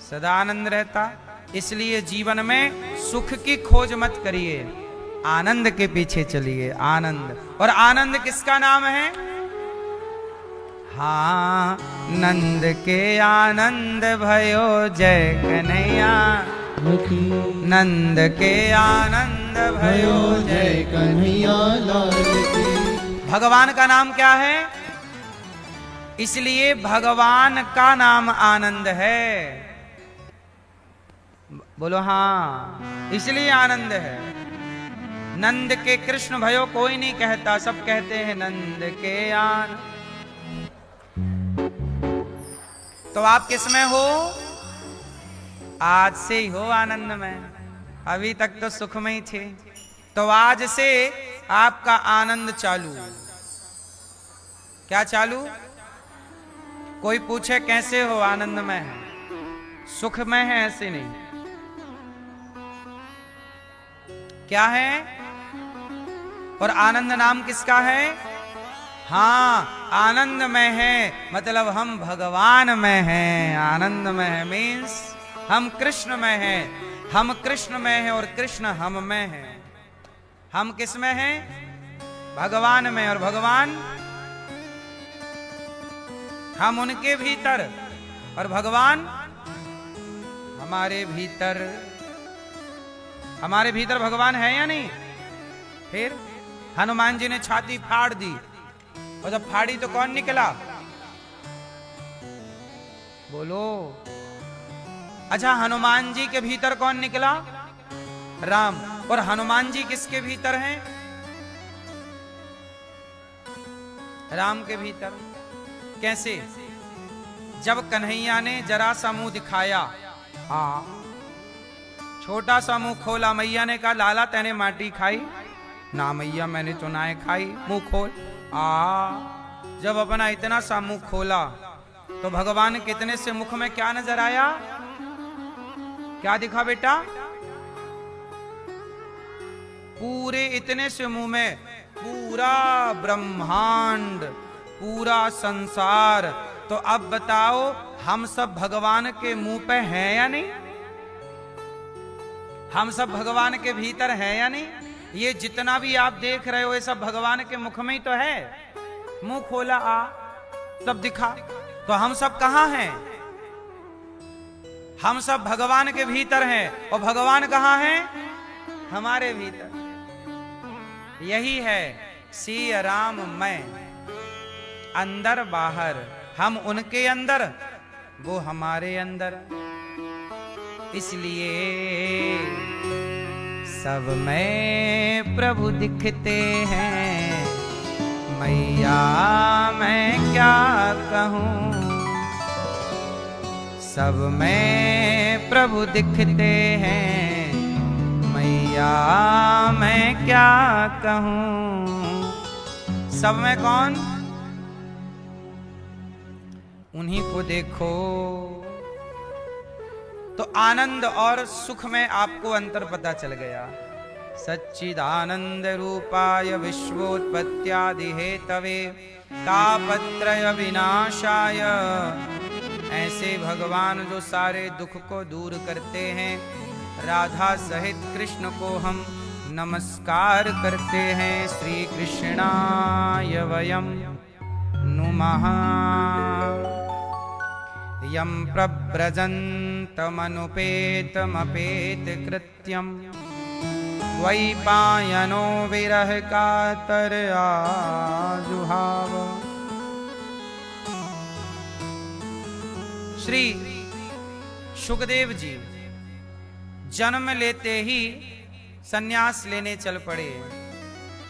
सदा आनंद रहता। इसलिए जीवन में सुख की खोज मत करिए, आनंद के पीछे चलिए। आनंद, और आनंद किसका नाम है? हाँ, नंद के आनंद भयो जय कन्हैया, नंद के आनंद भयो जय कन्हैया लाल की। भगवान का नाम क्या है? इसलिए भगवान का नाम आनंद है। बोलो हाँ, इसलिए आनंद है। नंद के कृष्ण भयो कोई नहीं कहता, सब कहते हैं नंद के आन। तो आप किसमें हो? आज से ही हो आनंद में, अभी तक तो सुख में ही थे। तो आज से आपका आनंद चालू। क्या चालू? कोई पूछे कैसे हो? आनंद में है, सुख में है, ऐसे नहीं। क्या है? और आनंद नाम किसका है? हाँ, आनंद में है, मतलब हम भगवान में हैं। आनंद में है मीन्स हम कृष्ण में हैं। हम कृष्ण में हैं और कृष्ण हम में हैं। हम किस में हैं? भगवान में, और भगवान हम उनके भीतर, और भगवान हमारे भीतर। हमारे भीतर भगवान है या नहीं? फिर हनुमान जी ने छाती फाड़ दी, और जब फाड़ी तो कौन निकला? बोलो। अच्छा, हनुमान जी के भीतर कौन निकला? राम। और हनुमान जी किसके भीतर हैं? राम के भीतर। कैसे? जब कन्हैया ने जरा सा मुंह दिखाया, हाँ, छोटा सा मुंह खोला, मैया ने कहा लाला तैने माटी खाई? ना मैया मैंने तो ना खाई। मुंह खोल। जब अपना इतना सा मुंह खोला तो भगवान कितने से मुख में क्या नजर आया? क्या दिखा बेटा? पूरे इतने से मुंह में पूरा ब्रह्मांड, पूरा संसार। तो अब बताओ, हम सब भगवान के मुंह पे हैं या नहीं? हम सब भगवान के भीतर हैं या नहीं? ये जितना भी आप देख रहे हो, ये सब भगवान के मुख में ही तो है। मुंह खोला, सब दिखा। तो हम सब कहां हैं? हम सब भगवान के भीतर हैं। और भगवान कहां हैं? हमारे भीतर। यही है सिया राम मैं, अंदर बाहर। हम उनके अंदर, वो हमारे अंदर। इसलिए सब में प्रभु दिखते हैं, मैया मैं क्या कहूँ। सब में प्रभु दिखते हैं, मैया मैं क्या कहूँ। सब में कौन? उन्हीं को देखो। तो आनंद और सुख में आपको अंतर पता चल गया। सच्चिदानंद रूपाय विश्वोत्पत्त्यादि हेतवे तापत्रय विनाशाय। ऐसे भगवान जो सारे दुख को दूर करते हैं, राधा सहित कृष्ण को हम नमस्कार करते हैं। श्री कृष्णाय वयम नुमः। यं प्रव्रजन्तमनुपेतमपेत कृत्यं द्वैपायनो विरह कातर आजुहाव। श्री सुखदेव जी जन्म लेते ही सन्यास लेने चल पड़े।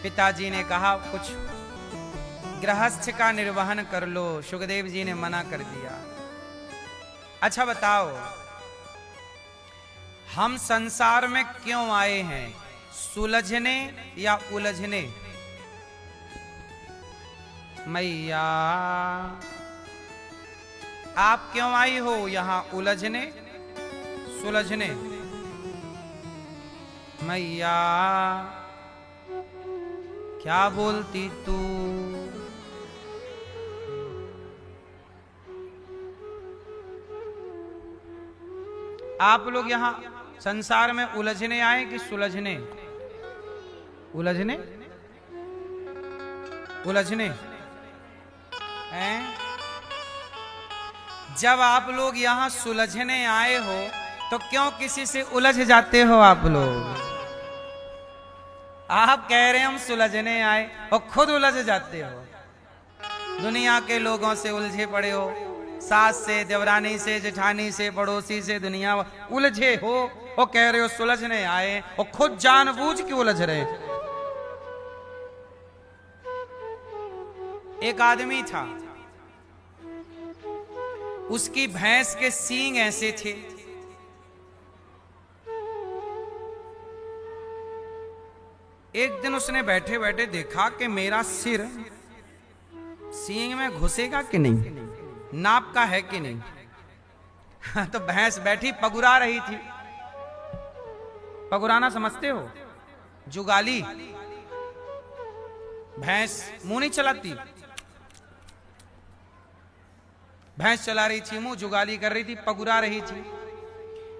पिताजी ने कहा कुछ गृहस्थ का निर्वहन कर लो। सुखदेव जी ने मना कर दिया। अच्छा बताओ, हम संसार में क्यों आए हैं? सुलझने या उलझने? मैया आप क्यों आई हो यहां? उलझने सुलझने? मैया क्या बोलती तू? आप लोग यहां संसार में उलझने आए कि सुलझने? उलझने, उलझने हैं? जब आप लोग यहां सुलझने आए हो तो क्यों किसी से उलझ जाते हो आप लोग? आप कह रहे हैं हम सुलझने आए और खुद उलझ जाते हो। दुनिया के लोगों से उलझे पड़े हो, सास से, देवरानी से, जेठानी से, पड़ोसी से, दुनिया उलझे हो और कह रहे हो सुलझने आए और खुद जानबूझ के उलझ रहे। एक आदमी था, उसकी भैंस के सींग ऐसे थे, एक दिन उसने बैठे बैठे देखा कि मेरा सिर सींग में घुसेगा कि नहीं, नाप का है कि नहीं। तो भैंस बैठी पगुरा रही थी। पगुराना समझते हो? जुगाली। भैंस मुंह नहीं चलाती, भैंस चला रही थी मुंह, जुगाली कर रही थी, पगुरा रही थी।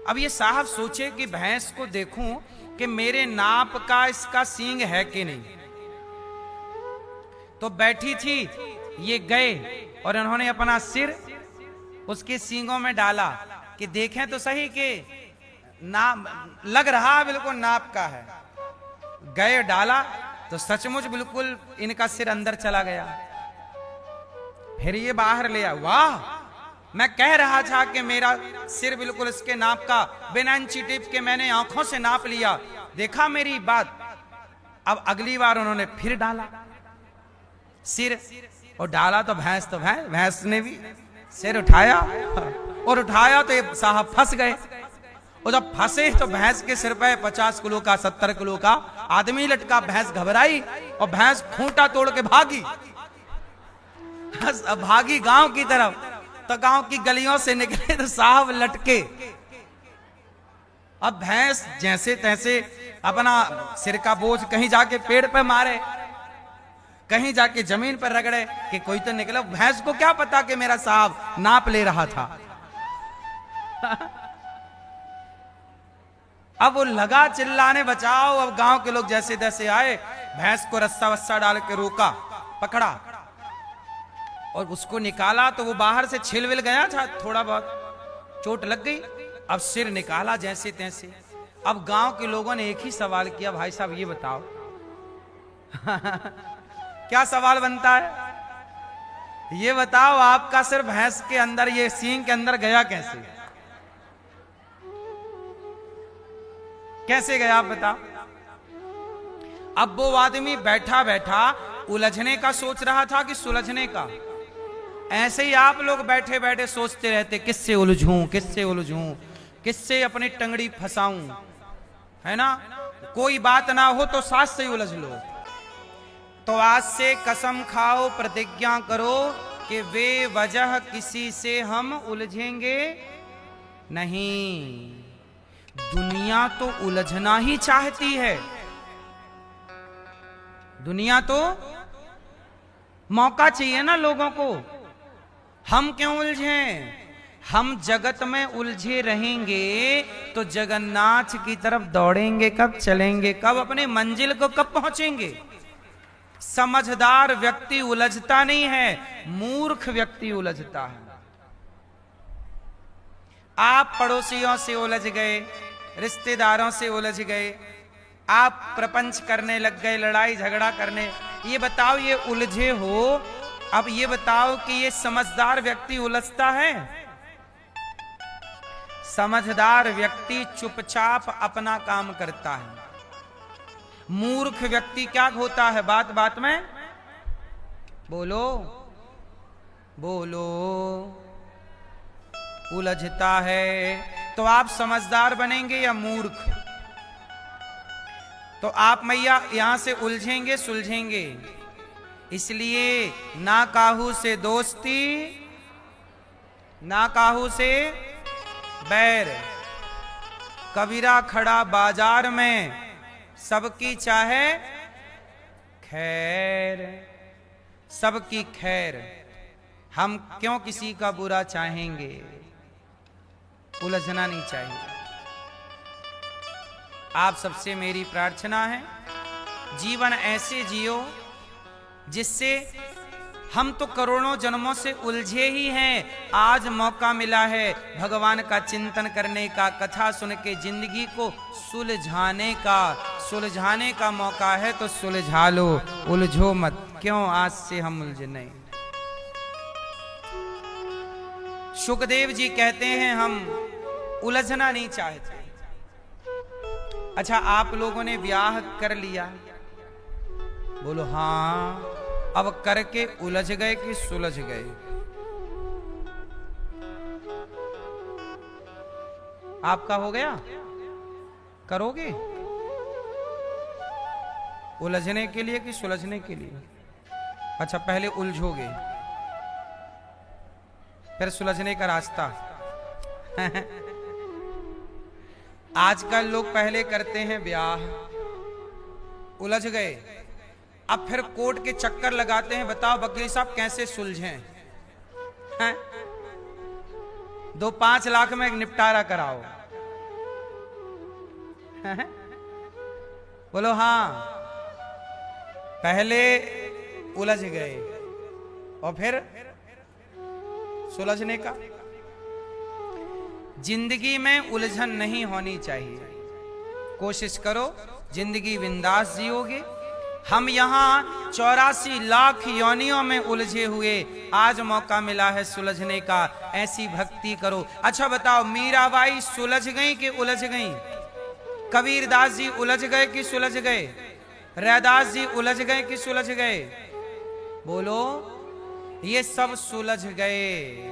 अब ये साहब सोचे कि भैंस को देखूं कि मेरे नाप का इसका सींग है कि नहीं। तो बैठी थी, ये गए और इन्होंने अपना सिर उसके सींगों में डाला कि देखें तो सही कि नाप लग रहा बिल्कुल नाप का है। गए, डाला तो सचमुच बिल्कुल इनका सिर अंदर चला गया। फिर ये बाहर ले आया, वाह मैं कह रहा था कि मेरा सिर बिल्कुल इसके नाप का, बिना इंची टिप के मैंने आंखों से नाप लिया, देखा मेरी बात। अब अगली बार उन्होंने फिर डाला सिर और डाला तो भैंस ने भी सिर उठाया और उठाया तो ये साहब फंस गए। और जब फंसे तो भैंस के सिर पे 50 किलो का 70 किलो का आदमी लटका। भैंस घबराई और भैंस खूंटा तोड़ के भागी, भागी गांव की तरफ। तो गांव की गलियों से निकले तो साहब लटके। अब भैंस जैसे तैसे अपना सिर का बोझ कहीं जाके पेड़ पे मारे, कहीं जाके जमीन पर रगड़े कि कोई तो निकला। भैंस को क्या पता कि मेरा साहब नाप ले रहा था। अब वो लगा चिल्लाने, बचाओ। अब गांव के लोग जैसे तैसे आए, भैंस को रस्सा वस्सा डाल के रोका, पकड़ा और उसको निकाला। तो वो बाहर से छिलविल गया था, थोड़ा बहुत चोट लग गई। अब सिर निकाला जैसे तैसे। अब गांव के लोगों ने एक ही सवाल किया, भाई साहब ये बताओ। क्या सवाल बनता है? ये बताओ आपका सिर भैंस के अंदर, ये सींग के अंदर गया कैसे? कैसे गया आप बताओ। अब वो आदमी बैठा बैठा उलझने का सोच रहा था कि सुलझने का। ऐसे ही आप लोग बैठे बैठे सोचते रहते, किससे उलझूं, किससे उलझूं, किससे अपनी टंगड़ी फंसाऊं, है ना। कोई बात ना हो तो सास से उलझ लो। तो आज से कसम खाओ, प्रतिज्ञा करो कि वे वजह किसी से हम उलझेंगे नहीं। दुनिया तो उलझना ही चाहती है। दुनिया तो मौका चाहिए ना लोगों को। हम क्यों उलझें? हम जगत में उलझे रहेंगे तो जगन्नाथ की तरफ दौड़ेंगे कब, चलेंगे कब, अपने मंजिल को कब पहुंचेंगे? समझदार व्यक्ति उलझता नहीं है, मूर्ख व्यक्ति उलझता है। आप पड़ोसियों से उलझ गए, रिश्तेदारों से उलझ गए, आप प्रपंच करने लग गए, लड़ाई झगड़ा करने। ये बताओ, ये उलझे हो। अब ये बताओ कि ये समझदार व्यक्ति उलझता है? समझदार व्यक्ति चुपचाप अपना काम करता है। मूर्ख व्यक्ति क्या होता है? बात बात में बोलो बोलो उलझता है। तो आप समझदार बनेंगे या मूर्ख? तो आप मैया यहां से उलझेंगे सुलझेंगे। इसलिए ना काहू से दोस्ती, ना काहू से बैर। कबीरा खड़ा बाजार में, सबकी चाहे खैर, सबकी खैर। हम क्यों किसी का बुरा चाहेंगे? उलझना नहीं चाहिए। आप सबसे मेरी प्रार्थना है, जीवन ऐसे जियो जिससे हम तो करोड़ों जन्मों से उलझे ही हैं, आज मौका मिला है भगवान का चिंतन करने का, कथा सुन के जिंदगी को सुलझाने का मौका है, तो सुलझा लो, उलझो मत। क्यों आज से हम उलझे नहीं। सुखदेव जी कहते हैं हम उलझना नहीं चाहते। अच्छा, आप लोगों ने ब्याह कर लिया, बोलो हाँ, अब करके उलझ गए कि सुलझ गए? आपका हो गया? करोगे उलझने के लिए कि सुलझने के लिए? अच्छा, पहले उलझोगे फिर सुलझने का रास्ता। आजकल लोग पहले करते हैं ब्याह, उलझ गए, अब फिर कोर्ट के चक्कर लगाते हैं। बताओ वकील साहब कैसे सुलझें? 2-5 लाख में एक निपटारा कराओ। बोलो हाँ, पहले उलझ गए और फिर सुलझने का। जिंदगी में उलझन नहीं होनी चाहिए। कोशिश करो जिंदगी बिंदास जियोगे। हम यहाँ 84 लाख योनियों में उलझे हुए, आज मौका मिला है सुलझने का, ऐसी भक्ति करो। अच्छा बताओ, मीराबाई सुलझ गई कि उलझ गई? कबीरदास जी उलझ गए कि सुलझ गए? रैदास जी उलझ गए कि सुलझ गए? बोलो, ये सब सुलझ गए।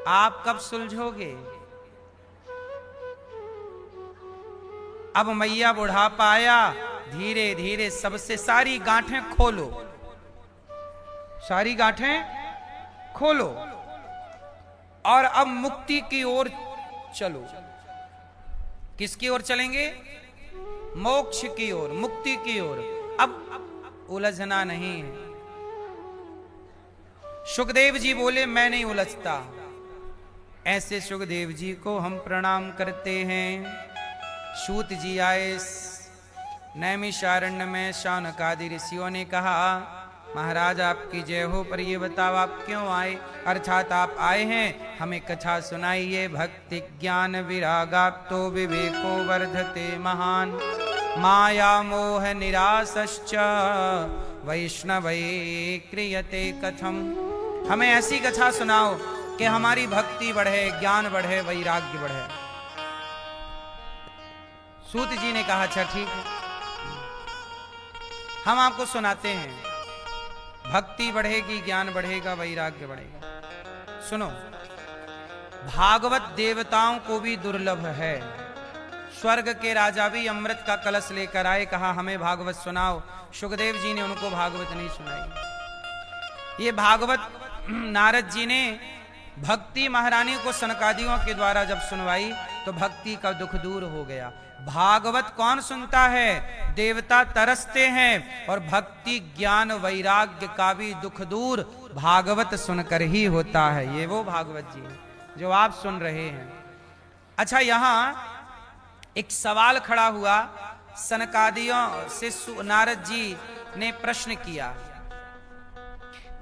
आप कब सुलझोगे? अब मैया बुढ़ापा आया, धीरे धीरे सबसे सारी गांठें खोलो, सारी गांठें खोलो और अब मुक्ति की ओर चलो। किसकी ओर चलेंगे? मोक्ष की ओर, मुक्ति की ओर। अब उलझना नहीं है। सुखदेव जी बोले मैं नहीं उलझता। ऐसे सुखदेव जी को हम प्रणाम करते हैं। सूत जी आए नैमिषारण्य में, शौनकादि ऋषियों ने कहा महाराज आपकी जय हो, पर ये बताओ आप क्यों आए? अर्थात आप आए हैं हमें कथा सुनाइए। भक्ति ज्ञान विरागाप्तो विवेको वर्धते महान, माया मोह निरासश्च वैष्णवे क्रियते कथम। हमें ऐसी कथा सुनाओ कि हमारी भक्ति बढ़े, ज्ञान बढ़े, वैराग्य बढ़े। सूत जी ने कहा अच्छा ठीक है, हम आपको सुनाते हैं। भक्ति बढ़ेगी, ज्ञान बढ़ेगा, वैराग्य बढ़ेगा। सुनो, भागवत देवताओं को भी दुर्लभ है। स्वर्ग के राजा भी अमृत का कलश लेकर आए, कहा हमें भागवत सुनाओ। सुखदेव जी ने उनको भागवत नहीं सुनाई। ये भागवत नारद जी ने भक्ति महारानी को सनकादियों के द्वारा जब सुनवाई तो भक्ति का दुख दूर हो गया। भागवत कौन सुनता है? देवता तरसते हैं, और भक्ति ज्ञान वैराग्य का भी दुख दूर भागवत सुनकर ही होता है। ये वो भागवत जी जो आप सुन रहे हैं। अच्छा, यहां एक सवाल खड़ा हुआ। सनकादियों से नारद जी ने प्रश्न किया।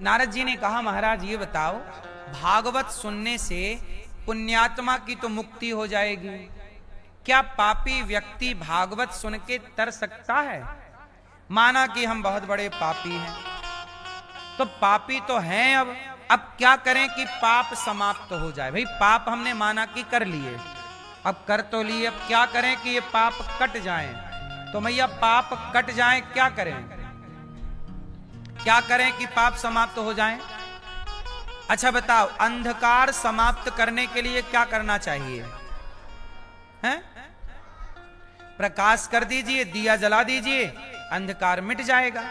नारद जी ने कहा महाराज ये बताओ, भागवत सुनने से पुण्यात्मा की तो मुक्ति हो जाएगी, क्या पापी व्यक्ति भागवत सुन के तर सकता है? माना कि हम बहुत बड़े पापी हैं, तो पापी तो हैं, अब क्या करें कि पाप समाप्त हो जाए? भाई पाप हमने माना कि कर लिए, अब कर तो लिए, अब क्या करें कि ये पाप कट जाएं? तो मैया पाप कट जाएं, क्या करें? क्या करें कि पाप समाप्त हो जाएं? अच्छा बताओ, अंधकार समाप्त करने के लिए क्या करना चाहिए? हैं? प्रकाश कर दीजिए, दिया जला दीजिए, अंधकार मिट जाएगा।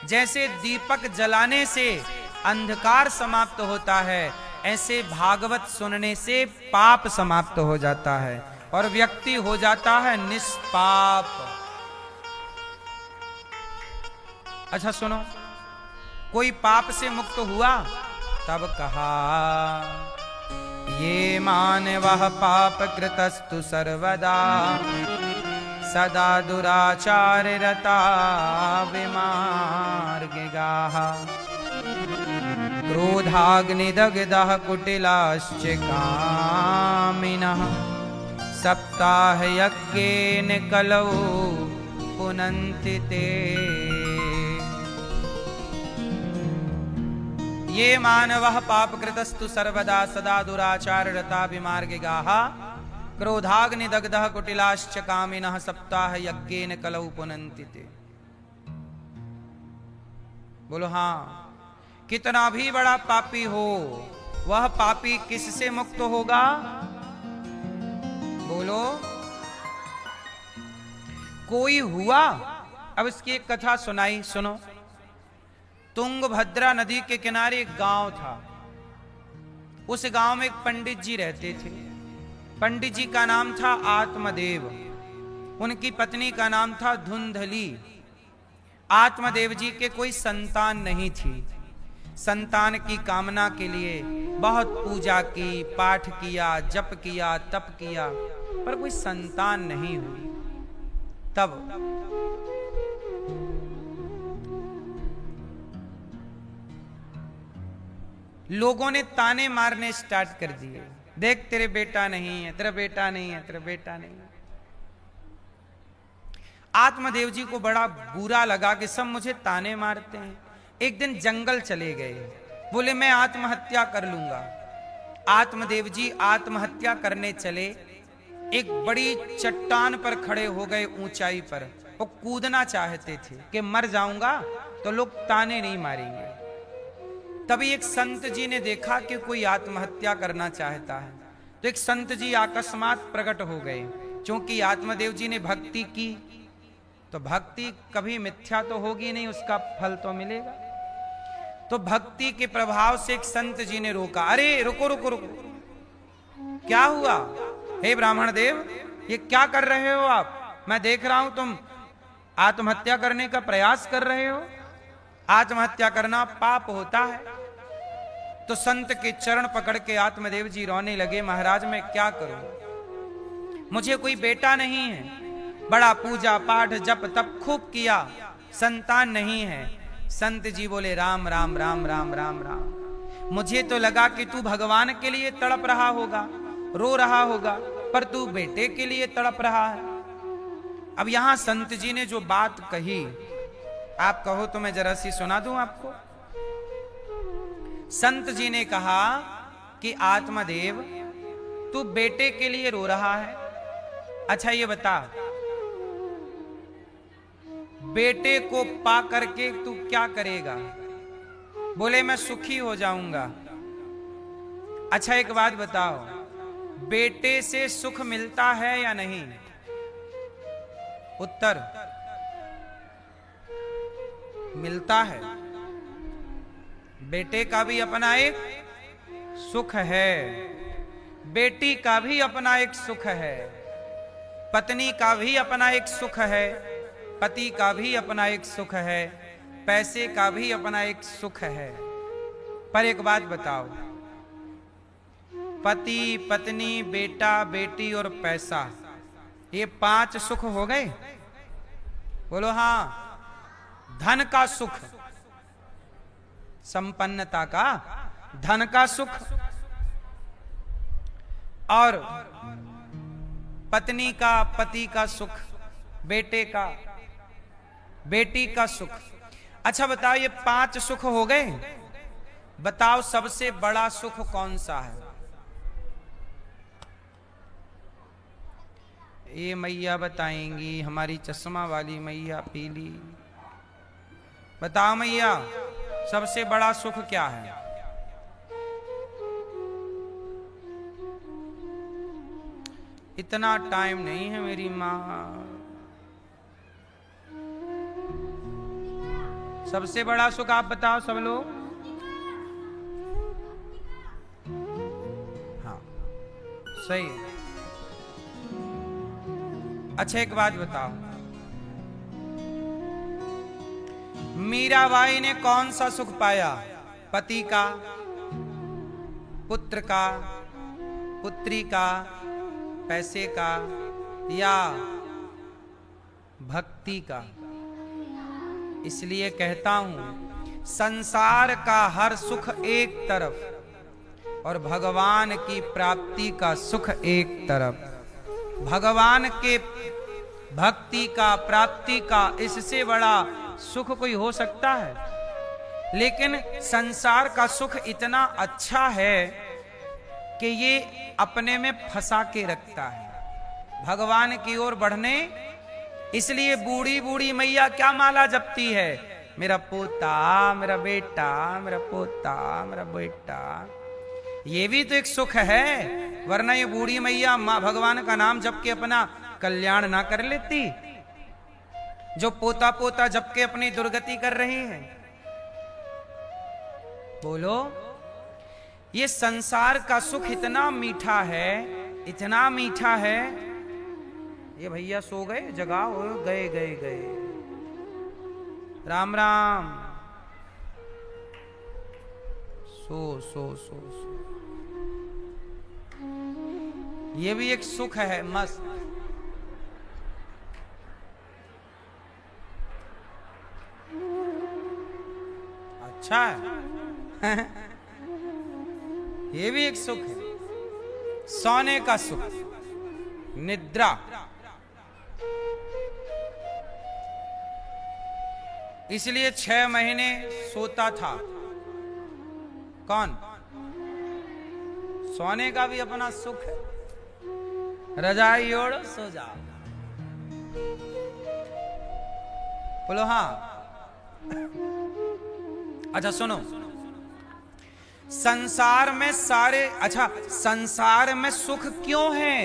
जैसे दीपक जलाने से अंधकार समाप्त होता है, ऐसे भागवत सुनने से पाप समाप्त हो जाता है और व्यक्ति हो जाता है निष्पाप। अच्छा सुनो, कोई पाप से मुक्त हुआ, तब कहा ये मानवः पाप कृतस्तु सर्वदा सदा दुराचार रता विमार्गिगाः क्रोधाग्निदग्धः कुटिलाश्च कामिनः सप्ताहयज्ञेन कलौ पुनन्ति ते। ये मानवः पापकृतस्तु सर्वदा सदा दुराचाररता विमार्गिगाः क्रोधाग्निदग्धः कुटिलाश्च कामिनः सप्ताहयज्ञेन कलौ पुनन्ति ते। बोलो हाँ, कितना भी बड़ा पापी हो वह पापी किससे मुक्त होगा? बोलो, कोई हुआ। अब इसकी एक कथा सुनाई, सुनो। तुंगभद्रा नदी के किनारे एक गांव था। उस गांव में एक पंडित जी रहते थे। पंडित जी का नाम था आत्मदेव, उनकी पत्नी का नाम था धुंधली। आत्मदेव जी के कोई संतान नहीं थी। संतान की कामना के लिए बहुत पूजा की, पाठ किया, जप किया, तप किया, पर कोई संतान नहीं हुई। तब लोगों ने ताने मारने स्टार्ट कर दिए, देख तेरे बेटा नहीं है, तेरा बेटा नहीं है, तेरा बेटा नहीं है। आत्मदेव जी को बड़ा बुरा लगा कि सब मुझे ताने मारते हैं। एक दिन जंगल चले गए, बोले मैं आत्महत्या कर लूंगा। आत्मदेव जी आत्महत्या करने चले। एक बड़ी चट्टान पर खड़े हो गए, ऊंचाई पर। वो कूदना चाहते थे कि मर जाऊंगा तो लोग ताने नहीं मारेंगे। तभी एक संत जी ने देखा कि कोई आत्महत्या करना चाहता है, तो एक संत जी अकस्मात प्रकट हो गए। क्योंकि आत्मदेव जी ने भक्ति की, तो भक्ति कभी मिथ्या तो होगी नहीं, उसका फल तो मिलेगा। तो भक्ति के प्रभाव से एक संत जी ने रोका, अरे रुको रुको रुको, क्या हुआ? हे ब्राह्मण देव, ये क्या कर रहे हो आप? मैं देख रहा हूं तुम आत्महत्या करने का प्रयास कर रहे हो। आत्महत्या करना पाप होता है। तो संत के चरण पकड़ के आत्मदेव जी रोने लगे, महाराज मैं क्या करूं, मुझे कोई बेटा नहीं है, बड़ा पूजा पाठ जप तप खूब किया, संतान नहीं है। संत जी बोले राम राम राम राम राम राम, मुझे तो लगा कि तू भगवान के लिए तड़प रहा होगा, रो रहा होगा, पर तू बेटे के लिए तड़प रहा है। अब यहां संत जी ने जो बात कही, आप कहो तो मैं जरा सी सुना दूं आपको। संत जी ने कहा कि आत्मदेव तू बेटे के लिए रो रहा है, अच्छा ये बता बेटे को पा करके तू क्या करेगा? बोले मैं सुखी हो जाऊंगा। अच्छा एक बात बताओ, बेटे से सुख मिलता है या नहीं? उत्तर मिलता है। बेटे का भी अपना एक सुख है, बेटी का भी अपना एक सुख है, पत्नी का भी अपना एक सुख है, पति का भी अपना एक सुख है, पैसे का भी अपना एक सुख है। पर एक बात बताओ, पति पत्नी बेटा बेटी और पैसा, ये 5 सुख हो गए? बोलो हाँ। धन का सुख, संपन्नता का धन का सुख, और पत्नी का पति का सुख, बेटे का बेटी का सुख। अच्छा बताओ ये 5 सुख हो गए, बताओ सबसे बड़ा सुख कौन सा है? ये मैया बताएंगी, हमारी चश्मा वाली मैया पीली। बताओ मैया सबसे बड़ा सुख क्या है? इतना टाइम नहीं है मेरी माँ। सबसे बड़ा सुख आप बताओ सब लोग। हाँ सही है। अच्छा एक बात बताओ, मीराबाई ने कौन सा सुख पाया? पति का, पुत्र का, पुत्री का, पैसे का, या भक्ति का। इसलिए कहता हूं संसार का हर सुख एक तरफ और भगवान की प्राप्ति का सुख एक तरफ। भगवान के भक्ति का, प्राप्ति का इससे बड़ा सुख कोई हो सकता है? लेकिन संसार का सुख इतना अच्छा है कि ये अपने में फंसा के रखता है भगवान की ओर बढ़ने। इसलिए बूढ़ी बूढ़ी मैया क्या माला जपती है? मेरा पोता, मेरा बेटा, मेरा पोता, मेरा बेटा। ये भी तो एक सुख है, वरना ये बूढ़ी मैया मां भगवान का नाम जप के अपना कल्याण ना कर लेती, जो पोता पोता जप के अपनी दुर्गति कर रही है। बोलो, ये संसार का सुख इतना मीठा है, इतना मीठा है। ये भैया सो गए, जगाओ, गए गए गए। राम राम। सो सो सो सो। ये भी एक सुख है मस्त। अच्छा है ये भी एक सुख है, सोने का सुख, निद्रा। इसलिए 6 महीने सोता था। कौन? सोने का भी अपना सुख है। रजाई ओढ़ सो जाओ। बोलो हाँ। अच्छा सुनो, संसार में सारे, अच्छा संसार में सुख क्यों है?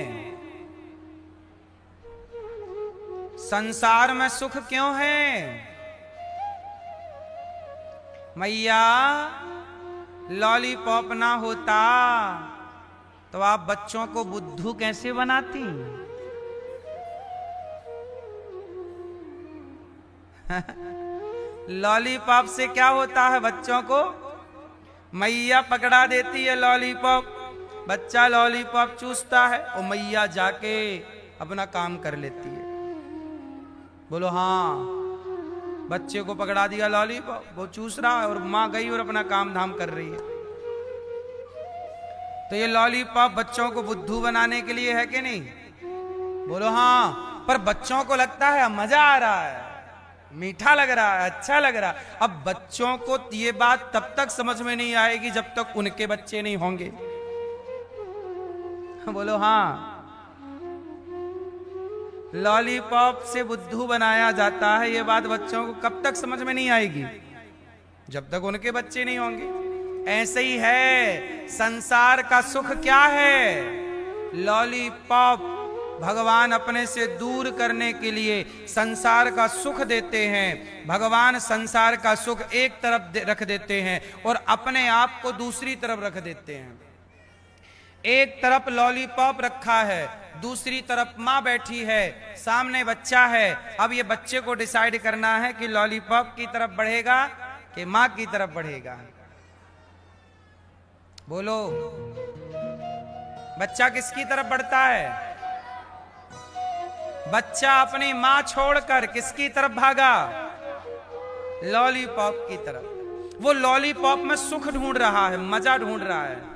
संसार में सुख क्यों है? मैया लॉलीपॉप ना होता तो आप बच्चों को बुद्धू कैसे बनाती? लॉलीपॉप से क्या होता है बच्चों को? मैया पकड़ा देती है लॉलीपॉप, बच्चा लॉलीपॉप चूसता है और मैया जाके अपना काम कर लेती है। बोलो हाँ। बच्चे को पकड़ा दिया लॉलीपॉप, वो चूस रहा है और माँ गई और अपना काम धाम कर रही है। तो ये लॉलीपॉप बच्चों को बुद्धू बनाने के लिए है कि नहीं? बोलो हाँ। पर बच्चों को लगता है मजा आ रहा है, मीठा लग रहा है, अच्छा लग रहा है। अब बच्चों को ये बात तब तक समझ में नहीं आएगी जब तक उनके बच्चे नहीं होंगे। बोलो हाँ। लॉलीपॉप से बुद्धू बनाया जाता है, ये बात बच्चों को कब तक समझ में नहीं आएगी? जब तक उनके बच्चे नहीं होंगे। ऐसे ही है संसार का सुख। क्या है? लॉलीपॉप। भगवान अपने से दूर करने के लिए संसार का सुख देते हैं। भगवान संसार का सुख एक तरफ रख देते हैं और अपने आप को दूसरी तरफ रख देते हैं। एक तरफ लॉलीपॉप रखा है, दूसरी तरफ माँ बैठी है, सामने बच्चा है। अब ये बच्चे को डिसाइड करना है कि लॉलीपॉप की तरफ बढ़ेगा कि माँ की तरफ बढ़ेगा। बोलो, बच्चा किसकी तरफ बढ़ता है? बच्चा अपनी माँ छोड़कर किसकी तरफ भागा? लॉलीपॉप की तरफ। वो लॉलीपॉप में सुख ढूंढ रहा है, मजा ढूंढ रहा है।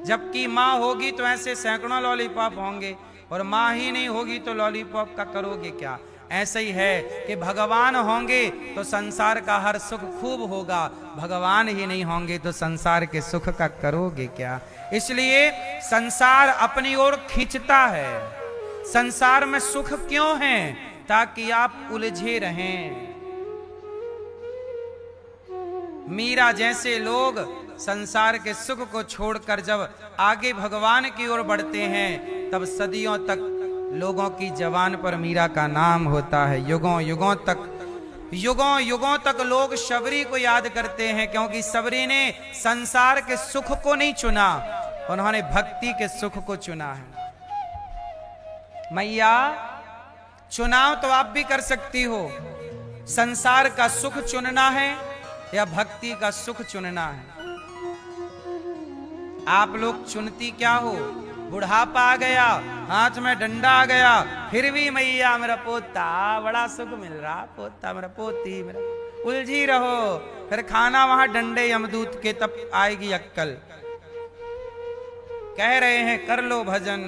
जबकि माँ होगी तो ऐसे सैकड़ों लॉलीपॉप होंगे, और माँ ही नहीं होगी तो लॉलीपॉप का करोगे क्या? ऐसे ही है कि भगवान होंगे तो संसार का हर सुख खूब होगा, भगवान ही नहीं होंगे तो संसार के सुख का करोगे क्या? इसलिए संसार अपनी ओर खींचता है। संसार में सुख क्यों है? ताकि आप उलझे रहें। मीरा जैसे लोग संसार के सुख को छोड़कर जब आगे भगवान की ओर बढ़ते हैं, तब सदियों तक लोगों की जबान पर मीरा का नाम होता है। युगों युगों तक लोग शबरी को याद करते हैं, क्योंकि शबरी ने संसार के सुख को नहीं चुना, उन्होंने भक्ति के सुख को चुना है। मैया, चुनाव तो आप भी कर सकती हो। संसार का सुख चुनना है या भक्ति का सुख चुनना है? आप लोग चुनती क्या हो? बुढ़ापा आ गया, हाथ में डंडा आ गया, फिर भी मैया मेरा पोता, बड़ा सुख मिल रहा, पोता मेरा पोती मेरा, उलझी रहो। फिर खाना वहां डंडे यमदूत के, तब आएगी अक्कल। कह रहे हैं कर लो भजन,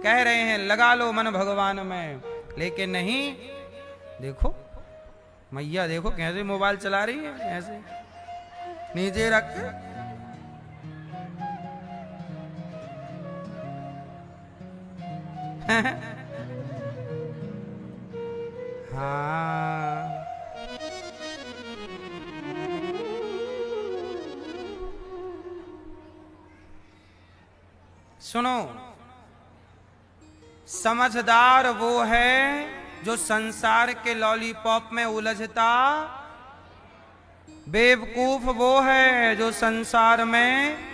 कह रहे हैं लगा लो मन भगवान में, लेकिन नहीं। देखो मैया, देखो कैसे मोबाइल चला रही है, ऐसे नीचे रख के। हाँ, सुनो, समझदार वो है जो संसार के लॉलीपॉप में उलझता, बेवकूफ वो है जो संसार में,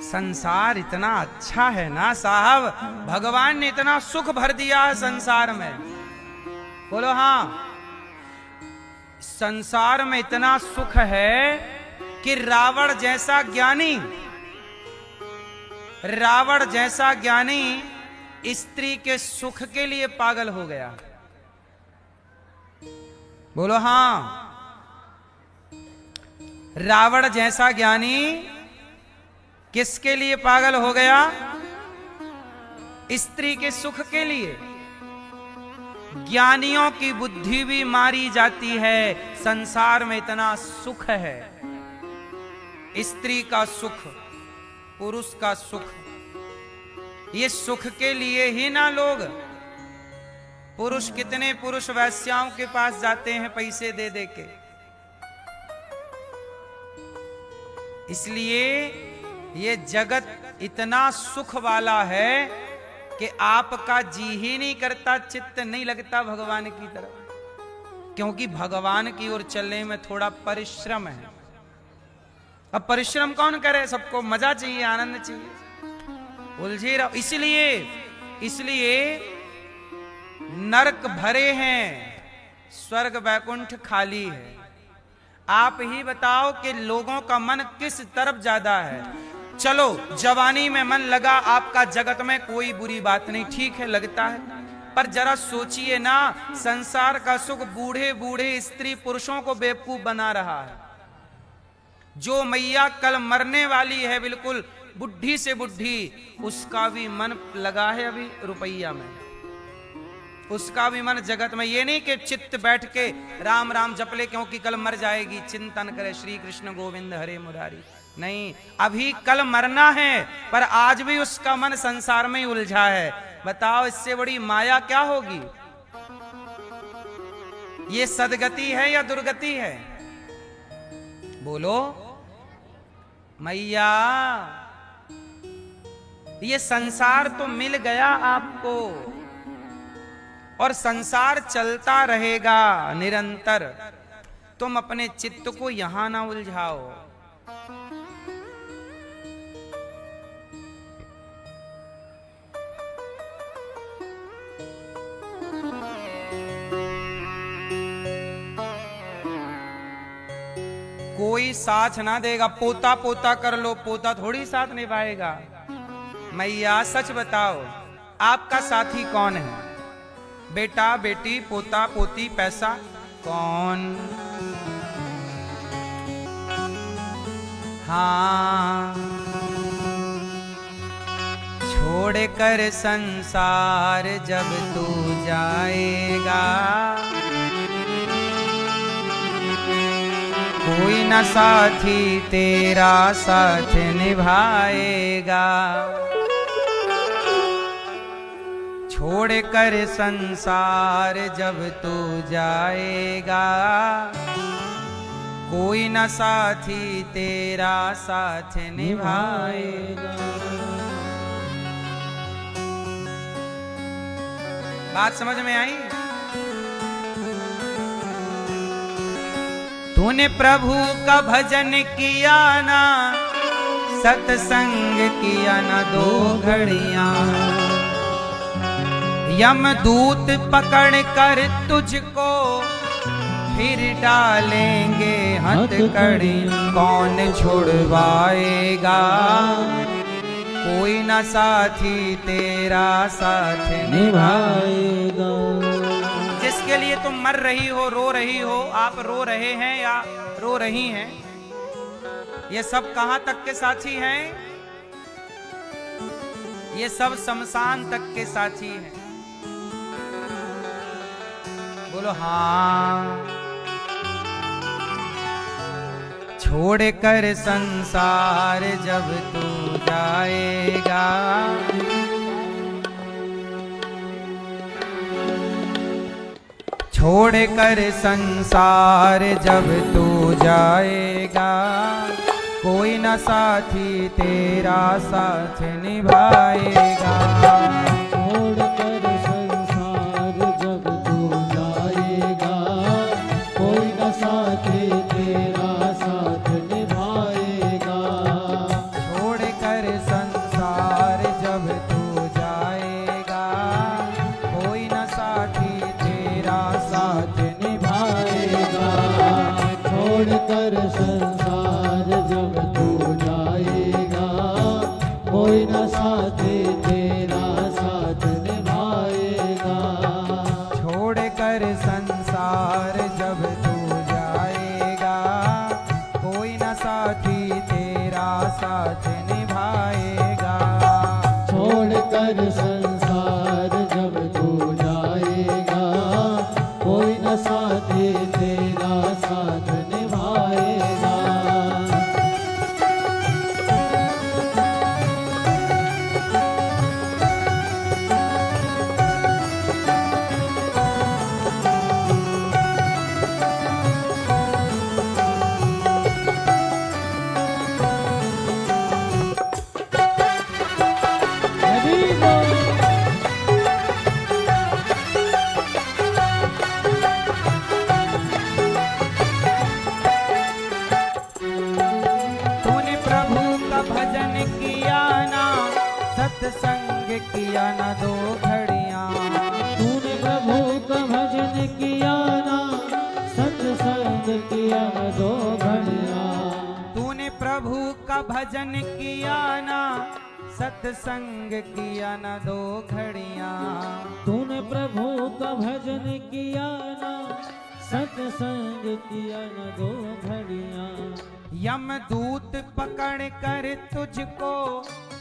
संसार इतना अच्छा है ना साहब, भगवान ने इतना सुख भर दिया है संसार में। बोलो हाँ, संसार में इतना सुख है कि रावण जैसा ज्ञानी, रावण जैसा ज्ञानी स्त्री के सुख के लिए पागल हो गया। बोलो हाँ, रावण जैसा ज्ञानी किसके लिए पागल हो गया? स्त्री के सुख के लिए। ज्ञानियों की बुद्धि भी मारी जाती है, संसार में इतना सुख है। स्त्री का सुख, पुरुष का सुख, ये सुख के लिए ही ना लोग, पुरुष कितने पुरुष वैश्याओं के पास जाते हैं पैसे दे दे के। इसलिए ये जगत इतना सुख वाला है कि आपका जी ही नहीं करता, चित्त नहीं लगता भगवान की तरफ, क्योंकि भगवान की ओर चलने में थोड़ा परिश्रम है। अब परिश्रम कौन करे? सबको मजा चाहिए, आनंद चाहिए, उलझे रहो। इसलिए नरक भरे हैं, स्वर्ग वैकुंठ खाली है। आप ही बताओ कि लोगों का मन किस तरफ ज्यादा है? चलो, जवानी में मन लगा आपका, जगत में कोई बुरी बात नहीं, ठीक है, लगता है, पर जरा सोचिए ना, संसार का सुख बूढ़े बूढ़े स्त्री पुरुषों को बेवकूफ बना रहा है। जो मैया कल मरने वाली है, बिल्कुल बुढ़ी से बुढ़ी, उसका भी मन लगा है अभी रुपया में, उसका भी मन जगत में। ये नहीं कि चित्त बैठ के राम राम जप ले क्योंकि कल मर जाएगी, चिंतन करे श्री कृष्ण गोविंद हरे मुरारी। नहीं, अभी कल मरना है, पर आज भी उसका मन संसार में ही उलझा है। बताओ, इससे बड़ी माया क्या होगी? ये सदगति है या दुर्गति है? बोलो मैया, ये संसार तो मिल गया आपको, और संसार चलता रहेगा निरंतर। तुम अपने चित्त को यहां ना उलझाओ। कोई साथ ना देगा, पोता पोता कर लो, पोता थोड़ी साथ निभाएगा। मैया सच बताओ, आपका साथी कौन है? बेटा बेटी, पोता पोती, पैसा, कौन? हाँ, छोड़ कर संसार जब तू जाएगा, कोई न साथी तेरा साथ निभाएगा। छोड़ कर संसार जब तू जाएगा, कोई न साथी तेरा साथ निभाएगा। बात समझ में आई? तूने प्रभु का भजन किया ना, सत्संग किया ना 2 घड़ियां, यमदूत पकड़ कर तुझको फिर डालेंगे हथकड़ी। कौन छुड़वाएगा, कोई न साथी तेरा साथ निभाएगा। जिसके लिए तुम मर रही हो, रो रही हो, आप रो रहे हैं या रो रही हैं, ये सब कहां तक के साथी हैं? ये सब शमशान तक के साथी हैं। बोलो हाँ। छोड़ कर संसार जब तू जाएगा, छोड़ कर संसार जब तू जाएगा, कोई न साथी तेरा साथ निभाएगा। छोड़ कर संसार जब तू जाएगा, कोई न साथी तेरा साथ निभाएगा। छोड़ कर संसार जब तू जाएगा, कोई न साथी तेरा साथ निभाएगा। छोड़ कर संसार जब तू जाएगा, कोई न साथी तेरा साथ निभाएगा। छोड़ कर संसार जब तू जाएगा, कोई न साथी तेरा साथ निभाएगा। छोड़ कर संसार जब तू जाएगा, कोई न साथी तेरा साथ निभाएगा। तूने प्रभु का भजन किया ना, सत्संग किया ना दो घड़ियां। तूने प्रभु का भजन किया ना, सत्संग किया न दो घड़ियां। तूने प्रभु का भजन किया ना, सत्संग किया ना दो घड़ियां। तूने प्रभु का भजन किया ना, सत्संग किया न दो घड़ियां। यमदूत पकड़ कर तुझको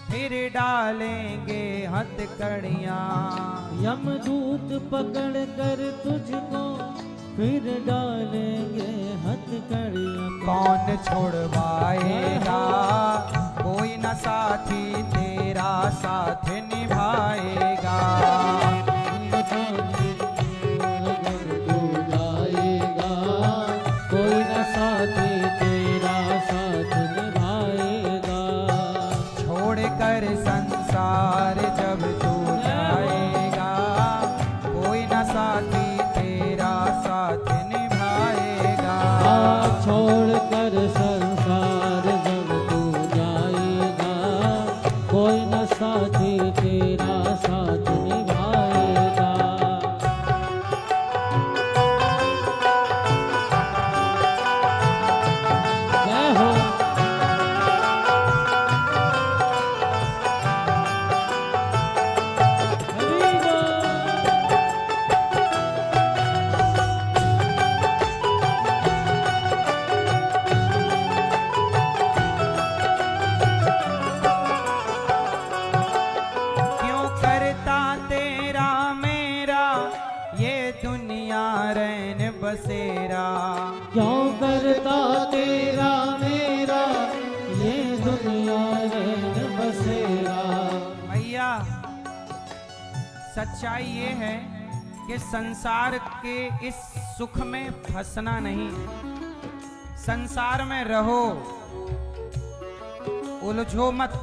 फिर डालेंगे हथकड़ियां। यमदूत पकड़ कर तुझको फिर डालेंगे हथकड़ियां। कौन छोड़वाएगा, कोई न साथी तेरा साथ निभाएगा। अगर तू जाएगा, कोई न साथी तेरा साथ निभाएगा। छोड़ कर संसार जब तू जाएगा, कोई न साथी तेरा साथ निभाएगा। छोड़ कर संसार जब तू जाएगा, कोई न साथी तेरा साथ निभाएगा। जय हो। हरि बोल। क्यों करता तेरा मेरा ये दुनिया रैन बसेरा। क्यों करता तेरा मेरा ये दुनिया रैन बसेरा। भैया सच्चाई ये है कि संसार के इस सुख में फंसना नहीं, संसार में रहो, उलझो मत।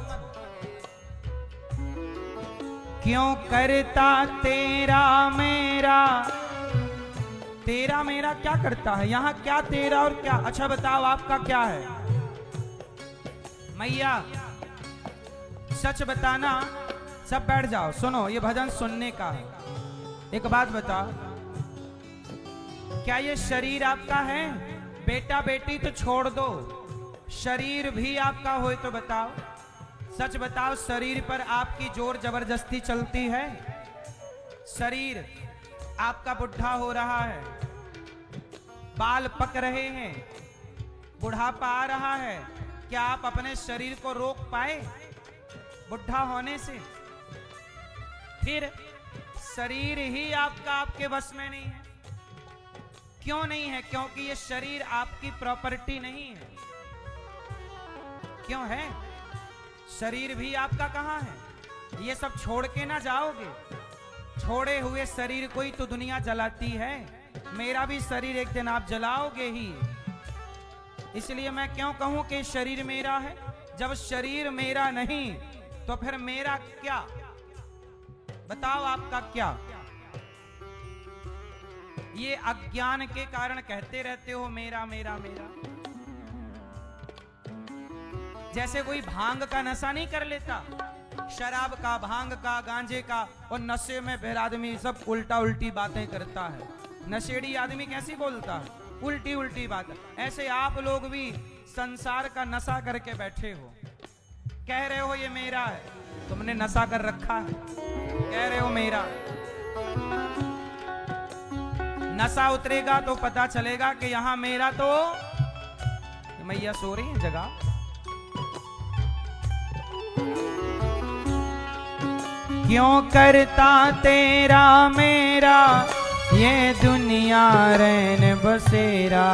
क्यों करता तेरा मेरा, तेरा मेरा क्या करता है यहाँ? क्या तेरा और क्या? अच्छा बताओ आपका क्या है? मैया सच बताना। सब बैठ जाओ, सुनो, ये भजन सुनने का है। एक बात बताओ, क्या ये शरीर आपका है? बेटा बेटी तो छोड़ दो, शरीर भी आपका हो तो बताओ। सच बताओ, शरीर पर आपकी जोर जबरदस्ती चलती है? शरीर आपका बुढ़ा हो रहा है, बाल पक रहे हैं, बुढ़ापा आ रहा है, क्या आप अपने शरीर को रोक पाए बुढ़ा होने से? फिर शरीर ही आपका आपके बस में नहीं है। क्यों नहीं है? क्योंकि ये शरीर आपकी प्रॉपर्टी नहीं है। क्यों है? शरीर भी आपका कहां है? ये सब छोड़ के ना जाओगे। छोड़े हुए शरीर को ही तो दुनिया जलाती है। मेरा भी शरीर एक दिन आप जलाओगे ही। इसलिए मैं क्यों कहूं कि शरीर मेरा है? जब शरीर मेरा नहीं तो फिर मेरा क्या? बताओ आपका क्या? ये अज्ञान के कारण कहते रहते हो मेरा मेरा मेरा। जैसे कोई भांग का नशा नहीं कर लेता, शराब का, भांग का, गांजे का, और नशे में फिर आदमी सब उल्टा उल्टी बातें करता है। नशेड़ी आदमी कैसी बोलता है? उल्टी उल्टी बात। ऐसे आप लोग भी संसार का नशा करके बैठे हो, कह रहे हो ये मेरा है। तुमने नशा कर रखा है, कह रहे हो मेरा। नशा उतरेगा तो पता चलेगा कि यहां मेरा तो। मैया सो रही है जगह। क्यों करता तेरा मेरा ये दुनिया रैन बसेरा?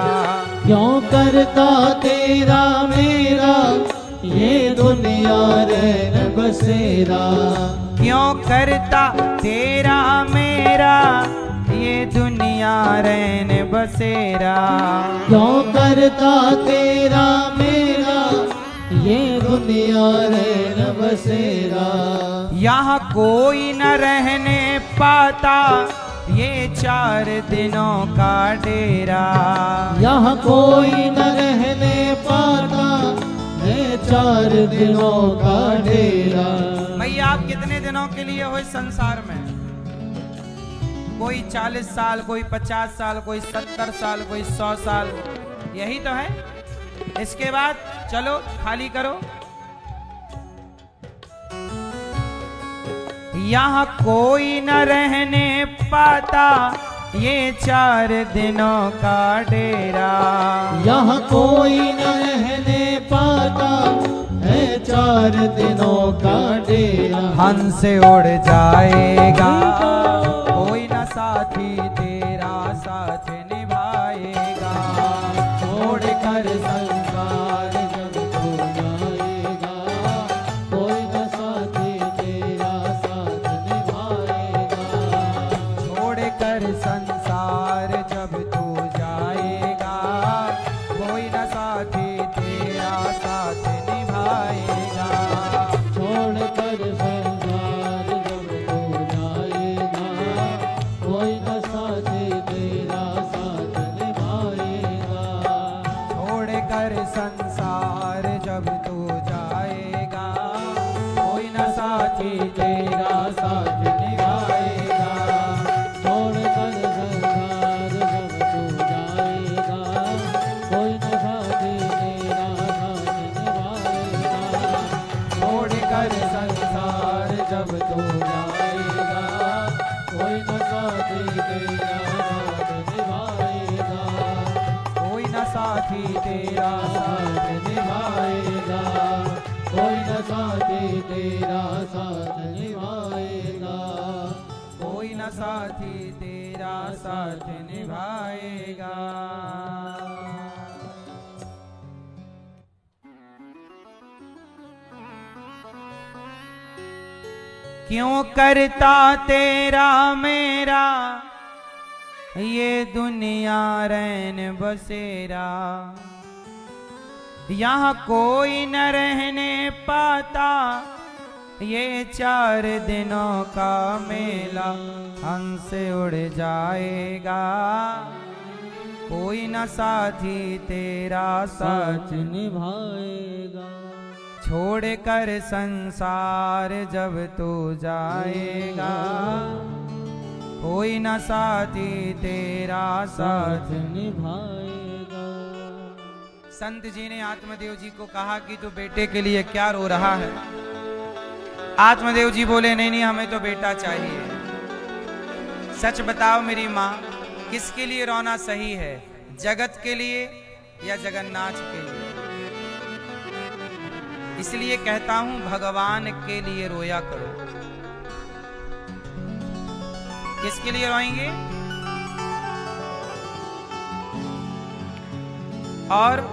क्यों करता तेरा मेरा ये दुनिया रैन बसेरा? क्यों करता तेरा मेरा ये दुनिया रैन बसेरा? क्यों करता तेरा मेरा ये दुनिया रैन बसेरा? यहाँ कोई न रहने पाता ये 4 दिनों का डेरा। यहाँ कोई न रहने पाता ये 4 दिनों का डेरा। भैया आप कितने दिनों के लिए हो इस संसार में? कोई 40 साल, कोई 50 साल, कोई 70 साल, कोई 100 साल, यही तो है। इसके बाद चलो खाली करो। यहाँ कोई न रहने पाता ये 4 दिनों का डेरा। यहाँ कोई न रहने पाता है 4 दिनों का डेरा। हंस उड़ जाएगा कोई न साथी तेरा साथ निभाएगा। छोड़ कर संसार जब तू जाएगा कोई न साथी तेरा साथ निभाएगा। छोड़ कर संसार जब तू जाएगा कोई न साथी तेरा साथ निभाएगा। छोड़ कर संसार जब तू जाएगा कोई न साथी तेरा साथ निभाएगा। छोड़ कर संसार जब तू जाएगा कोई न साथी तेरा साथ निभाएगा। छोड़ कर संसार जब तू जाएगा कोई न साथी तेरा साथ निभाएगा। छोड़ कर संसार जब तू जाएगा कोई न साथी तेरा साथ निभाएगा। कोई न साथी तेरा साथ निभाएगा कोई न साथी तेरा साथ निभाएगा। कोई न साथी तेरा साथ निभाएगा। क्यों करता तेरा मेरा ये दुनिया रैन बसेरा? यहाँ कोई न रहने पाता ये 4 दिनों का मेला। हंस उड़ जाएगा कोई न साथी तेरा साथ निभाएगा। छोड़ कर संसार जब तू जाएगा कोई न साथी तेरा साथ निभाएगा। संत जी ने आत्मदेव जी को कहा कि तू बेटे के लिए क्या रो रहा है? आत्मदेव जी बोले नहीं नहीं हमें तो बेटा चाहिए। सच बताओ मेरी माँ, किसके लिए रोना सही है, जगत के लिए या जगन्नाथ के लिए? इसलिए कहता हूं भगवान के लिए रोया करो। किसके लिए रोएंगे? और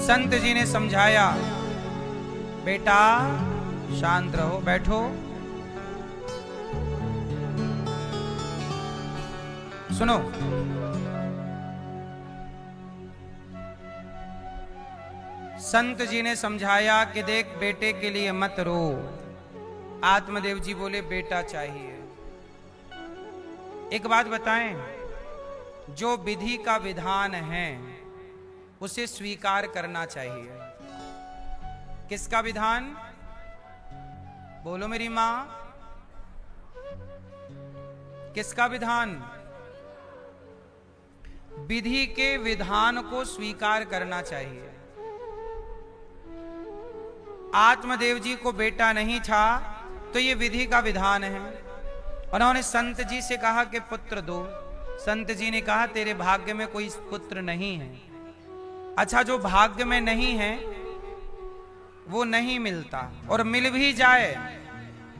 संत जी ने समझाया, बेटा शांत रहो, बैठो। सुनो, संत जी ने समझाया कि देख बेटे के लिए मत रो। आत्मदेव जी बोले बेटा चाहिए। एक बात बताएं, जो विधि का विधान है उसे स्वीकार करना चाहिए। किसका विधान? बोलो मेरी मां, किसका विधान? विधि के विधान को स्वीकार करना चाहिए। आत्मदेव जी को बेटा नहीं था तो ये विधि का विधान है। उन्होंने संत जी से कहा कि पुत्र दो। संत जी ने कहा तेरे भाग्य में कोई पुत्र नहीं है। अच्छा, जो भाग्य में नहीं है वो नहीं मिलता, और मिल भी जाए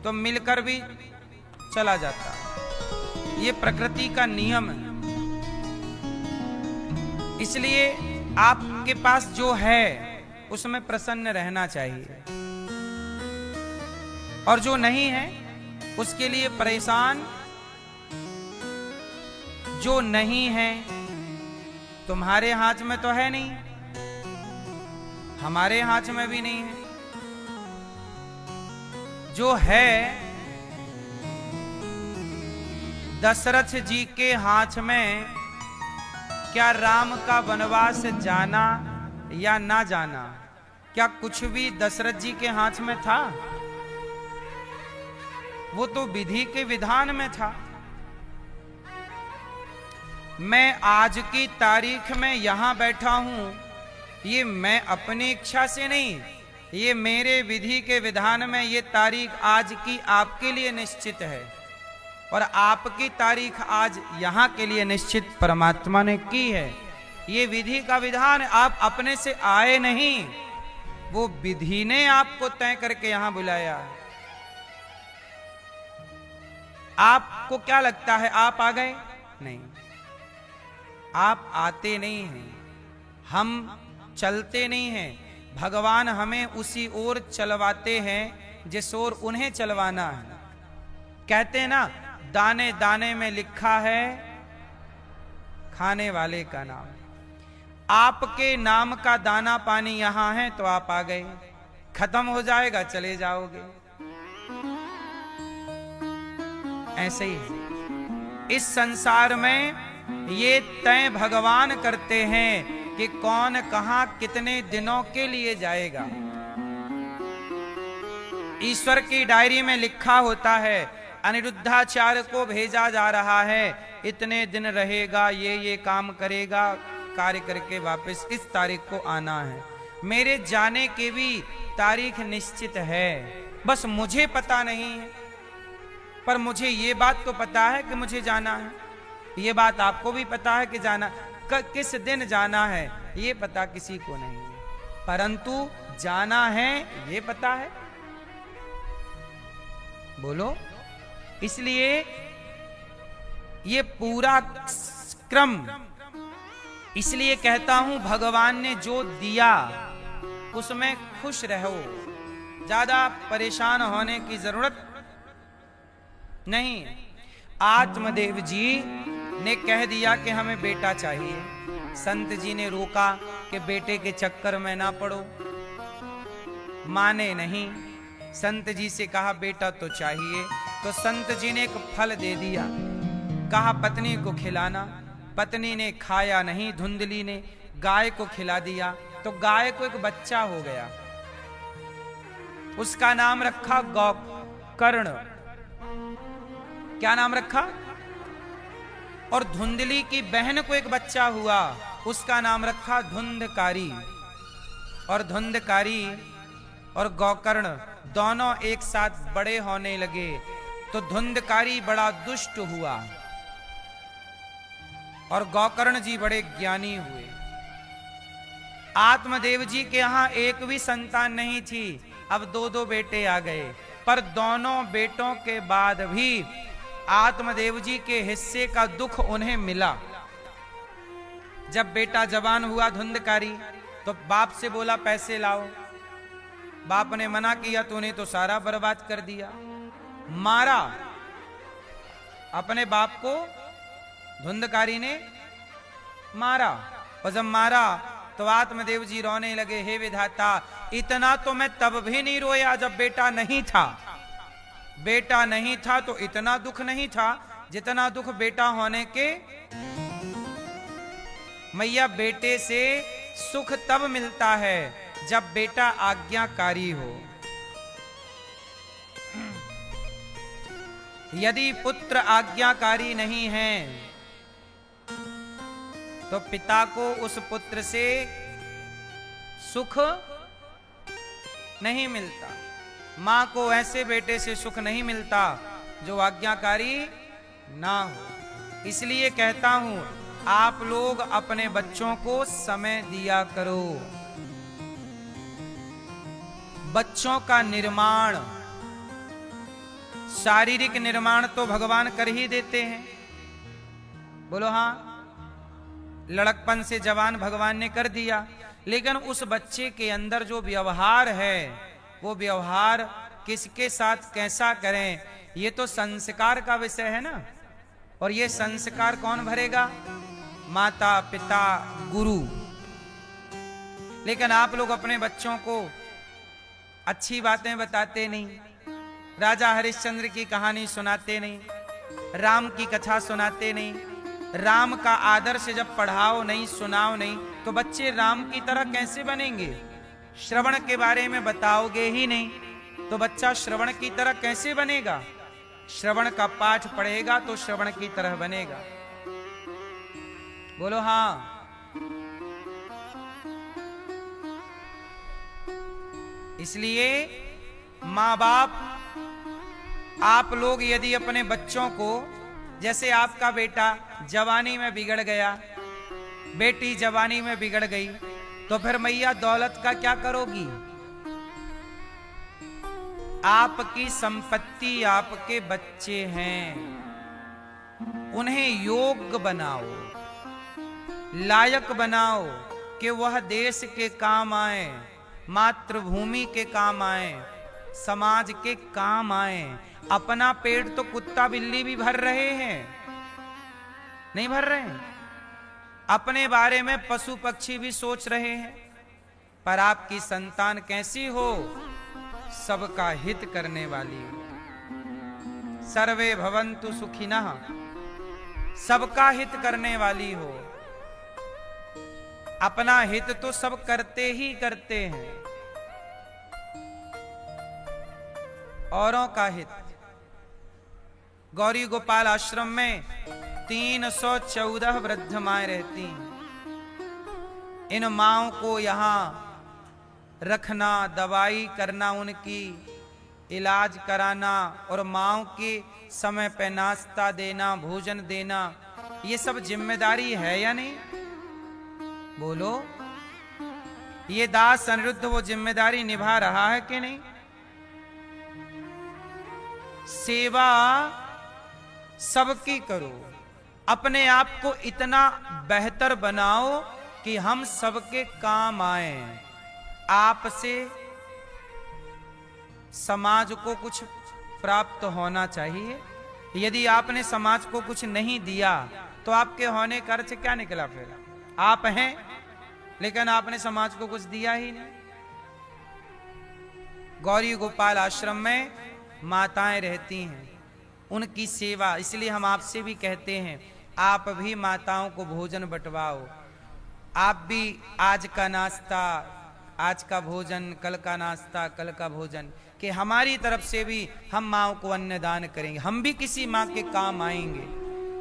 तो मिलकर भी चला जाता। ये प्रकृति का नियम है। इसलिए आपके पास जो है उसमें प्रसन्न रहना चाहिए, और जो नहीं है उसके लिए परेशान। जो नहीं है तुम्हारे हाथ में तो है नहीं, हमारे हाथ में भी नहीं है। जो है दशरथ जी के हाथ में, क्या राम का वनवास जाना या ना जाना, क्या कुछ भी दशरथ जी के हाथ में था? वो तो विधि के विधान में था। मैं आज की तारीख में यहां बैठा हूं, ये मैं अपनी इच्छा से नहीं, ये मेरे विधि के विधान में ये तारीख आज की आपके लिए निश्चित है, और आपकी तारीख आज यहां के लिए निश्चित परमात्मा ने की है। ये विधि का विधान, आप अपने से आए नहीं, वो विधि ने आपको तय करके यहां बुलाया। आपको क्या लगता है आप आ गए? नहीं, आप आते नहीं हैं, हम चलते नहीं हैं। भगवान हमें उसी ओर चलवाते हैं जिस ओर उन्हें चलवाना है। कहते हैं ना, दाने दाने में लिखा है खाने वाले का नाम। आपके नाम का दाना पानी यहां है तो आप आ गए, खत्म हो जाएगा चले जाओगे। ऐसे ही है इस संसार में। ये तय भगवान करते हैं कि कौन कहां कितने दिनों के लिए जाएगा। ईश्वर की डायरी में लिखा होता है, अनिरुद्धाचार्य को भेजा जा रहा है, इतने दिन रहेगा, ये काम करेगा, कार्य करके वापस इस तारीख को आना है। मेरे जाने की भी तारीख निश्चित है, बस मुझे पता नहीं है। पर मुझे ये बात तो पता है कि मुझे जाना है, ये बात आपको भी पता है कि जाना, किस दिन जाना है ये पता किसी को नहीं है, परंतु जाना है ये पता है। बोलो। इसलिए ये पूरा क्रम, इसलिए कहता हूं भगवान ने जो दिया उसमें खुश रहो, ज्यादा परेशान होने की जरूरत नहीं। आत्मदेव जी ने कह दिया कि हमें बेटा चाहिए। संत जी ने रोका कि बेटे के चक्कर में ना पड़ो, माने नहीं। संत जी से कहा बेटा तो चाहिए, तो संत जी ने एक फल दे दिया, कहा पत्नी को खिलाना। पत्नी ने खाया नहीं, धुंधली ने गाय को खिला दिया, तो गाय को एक बच्चा हो गया। उसका नाम रखा गोकर्ण। क्या नाम रखा? और धुंधली की बहन को एक बच्चा हुआ, उसका नाम रखा धुंधकारी। और धुंधकारी और गोकर्ण दोनों एक साथ बड़े होने लगे तो धुंधकारी बड़ा दुष्ट हुआ और गोकर्ण जी बड़े ज्ञानी हुए। आत्मदेव जी के यहां एक भी संतान नहीं थी, अब दो दो बेटे आ गए, पर दोनों बेटों के बाद भी आत्मदेव जी के हिस्से का दुख उन्हें मिला। जब बेटा जवान हुआ धुंधकारी तो बाप से बोला पैसे लाओ, बाप ने मना किया, तूने तो सारा बर्बाद कर दिया। मारा अपने बाप को, धुंधकारी ने मारा। और जब मारा तो आत्मदेव जी रोने लगे, हे विधाता, इतना तो मैं तब भी नहीं रोया जब बेटा नहीं था। बेटा नहीं था तो इतना दुख नहीं था जितना दुख बेटा होने के। मैया, बेटे से सुख तब मिलता है जब बेटा आज्ञाकारी हो। यदि पुत्र आज्ञाकारी नहीं है तो पिता को उस पुत्र से सुख नहीं मिलता। मां को ऐसे बेटे से सुख नहीं मिलता जो आज्ञाकारी ना हो। इसलिए कहता हूं, आप लोग अपने बच्चों को समय दिया करो। बच्चों का निर्माण, शारीरिक निर्माण तो भगवान कर ही देते हैं, बोलो हाँ। लड़कपन से जवान भगवान ने कर दिया, लेकिन उस बच्चे के अंदर जो व्यवहार है, वो व्यवहार किसके साथ कैसा करें, ये तो संस्कार का विषय है ना। और ये संस्कार कौन भरेगा? माता पिता गुरु। लेकिन आप लोग अपने बच्चों को अच्छी बातें बताते नहीं, राजा हरिश्चंद्र की कहानी सुनाते नहीं, राम की कथा सुनाते नहीं, राम का आदर्श जब पढ़ाओ नहीं, सुनाओ नहीं, तो बच्चे राम की तरह कैसे बनेंगे? श्रवण के बारे में बताओगे ही नहीं तो बच्चा श्रवण की तरह कैसे बनेगा? श्रवण का पाठ पढ़ेगा तो श्रवण की तरह बनेगा, बोलो हाँ। इसलिए माँ बाप, आप लोग यदि अपने बच्चों को, जैसे आपका बेटा जवानी में बिगड़ गया, बेटी जवानी में बिगड़ गई, तो फिर मैया दौलत का क्या करोगी? आपकी संपत्ति आपके बच्चे हैं, उन्हें योग्य बनाओ, लायक बनाओ कि वह देश के काम आए, मातृभूमि के काम आए, समाज के काम आए। अपना पेट तो कुत्ता बिल्ली भी भर रहे हैं, नहीं भर रहे हैं? अपने बारे में पशु पक्षी भी सोच रहे हैं, पर आपकी संतान कैसी हो? सबका हित करने वाली हो। सर्वे भवन्तु सुखिनः, सबका हित करने वाली हो। अपना हित तो सब करते ही करते हैं, औरों का हित। गौरी गोपाल आश्रम में 314 वृद्ध माएं रहती हैं। इन माओं को यहां रखना, दवाई करना, उनकी इलाज कराना और माओं के समय पे नाश्ता देना, भोजन देना, ये सब जिम्मेदारी है या नहीं? बोलो, ये दास अनिरुद्ध वो जिम्मेदारी निभा रहा है कि नहीं? सेवा सबकी करो, अपने आप को इतना बेहतर बनाओ कि हम सबके काम आए। आपसे समाज को कुछ प्राप्त होना चाहिए। यदि आपने समाज को कुछ नहीं दिया तो आपके होने का अर्थ क्या निकला? फिर आप हैं लेकिन आपने समाज को कुछ दिया ही नहीं। गौरी गोपाल आश्रम में माताएं रहती हैं, उनकी सेवा, इसलिए हम आपसे भी कहते हैं, आप भी माताओं को भोजन बंटवाओ। आप भी आज का नाश्ता, आज का भोजन, कल का नाश्ता, कल का भोजन, कि हमारी तरफ से भी हम माँओं को अन्नदान करेंगे, हम भी किसी माँ के काम आएंगे।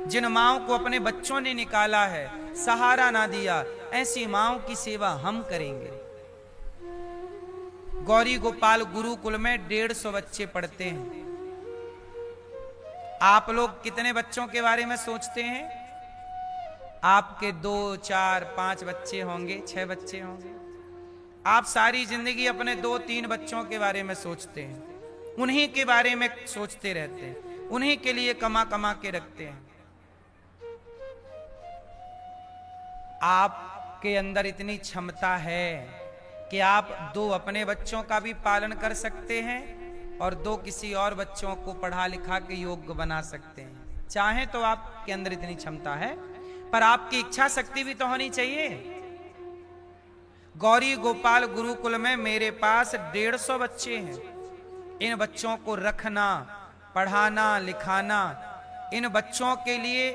जिन माओं को अपने बच्चों ने निकाला है, सहारा ना दिया, ऐसी माओं की सेवा हम करेंगे। गौरी गोपाल गुरुकुल में 150 बच्चे पढ़ते हैं। आप लोग कितने बच्चों के बारे में सोचते हैं? आपके 2, 4, 5 बच्चे होंगे, 6 बच्चे होंगे। आप सारी जिंदगी अपने 2, 3 बच्चों के बारे में सोचते हैं, उन्हीं के बारे में सोचते रहते हैं, उन्हीं के लिए कमा कमा के रखते हैं। आपके अंदर इतनी क्षमता है कि आप 2 अपने बच्चों का भी पालन कर सकते हैं और 2 किसी और बच्चों को पढ़ा लिखा के योग्य बना सकते हैं। चाहे तो आपके अंदर इतनी क्षमता है, पर आपकी इच्छा शक्ति भी तो होनी चाहिए। गौरी गोपाल गुरुकुल में मेरे पास 150 बच्चे हैं। इन बच्चों को रखना, पढ़ाना, लिखाना, इन बच्चों के लिए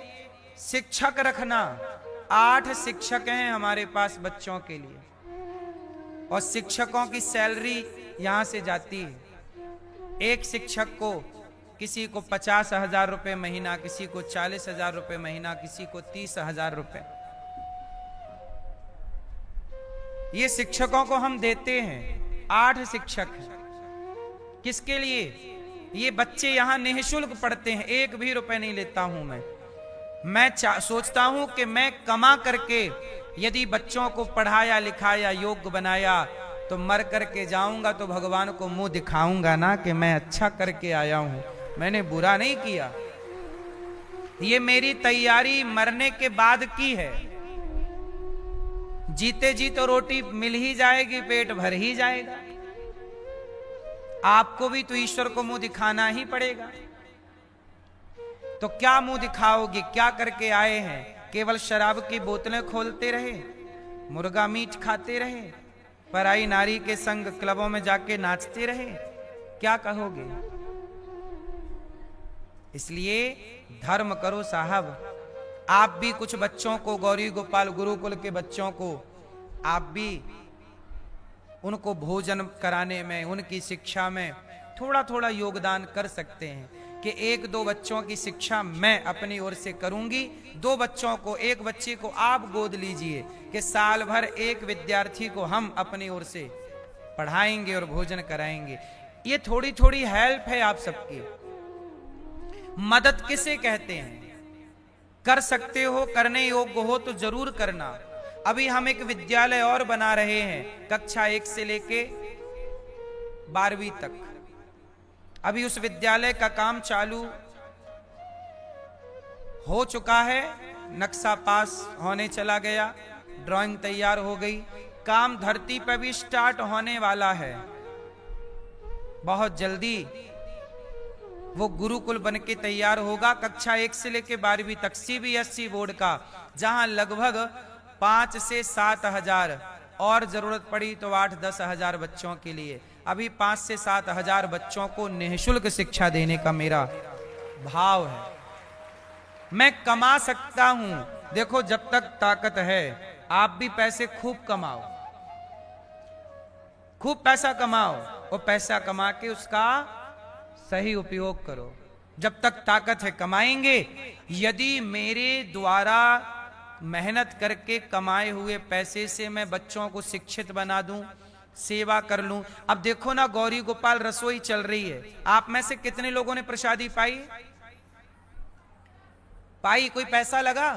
शिक्षक रखना। 8 शिक्षक हैं हमारे पास बच्चों के लिए, और शिक्षकों की सैलरी यहां से जाती है। एक शिक्षक को, किसी को 50,000 रुपए महीना, किसी को 40,000 रुपए महीना, किसी को 30,000 रुपए, ये शिक्षकों को हम देते हैं। 8 शिक्षक हैं। किसके लिए? ये बच्चे यहां निःशुल्क पढ़ते हैं, 1 भी रुपए नहीं लेता हूं मैं सोचता हूं कि मैं कमा करके यदि बच्चों को पढ़ाया, लिखाया, योग्य बनाया, तो मर करके जाऊंगा तो भगवान को मुंह दिखाऊंगा ना कि मैं अच्छा करके आया हूं, मैंने बुरा नहीं किया। ये मेरी तैयारी मरने के बाद की है। जीते जी तो रोटी मिल ही जाएगी, पेट भर ही जाएगा। आपको भी तो ईश्वर को मुंह दिखाना ही पड़ेगा। तो क्या मुंह दिखाओगे? क्या करके आए हैं? केवल शराब की बोतलें खोलते रहे, मुर्गा मीट खाते रहे, पराई नारी के संग क्लबों में जाके नाचते रहे? क्या कहोगे? इसलिए धर्म करो साहब। आप भी कुछ बच्चों को, गौरी गोपाल गुरुकुल के बच्चों को, आप भी उनको भोजन कराने में, उनकी शिक्षा में थोड़ा थोड़ा योगदान कर सकते हैं कि 1-2 बच्चों की शिक्षा मैं अपनी ओर से करूंगी। 2 बच्चों को, 1 बच्चे को आप गोद लीजिए कि साल भर 1 विद्यार्थी को हम अपनी ओर से पढ़ाएंगे और भोजन कराएंगे। ये थोड़ी थोड़ी हेल्प है आप सबकी। मदद किसे कहते हैं? कर सकते हो, करने योग्य हो तो जरूर करना। अभी हम एक विद्यालय और बना रहे हैं, कक्षा 1 से लेके 12वीं तक। अभी उस विद्यालय का काम चालू हो चुका है, नक्शा पास होने चला गया, ड्राइंग तैयार हो गई, काम धरती पर भी स्टार्ट होने वाला है। बहुत जल्दी वो गुरुकुल बन के तैयार होगा, कक्षा 1 से लेके 12वीं तक, CBSE बोर्ड का, जहां लगभग 5 से 7 हजार, और जरूरत पड़ी तो 8-10 हजार बच्चों के लिए। अभी 5 से 7 हजार बच्चों को निःशुल्क शिक्षा देने का मेरा भाव है। मैं कमा सकता हूं। देखो, जब तक ताकत है आप भी पैसे खूब कमाओ, खूब पैसा कमाओ, और पैसा कमा के उसका सही उपयोग करो। जब तक ताकत है कमाएंगे। यदि मेरे द्वारा मेहनत करके कमाए हुए पैसे से मैं बच्चों को शिक्षित बना दूं, सेवा कर लूं। अब देखो ना, गौरी गोपाल रसोई चल रही है, आप में से कितने लोगों ने प्रसादी पाई? कोई पैसा लगा?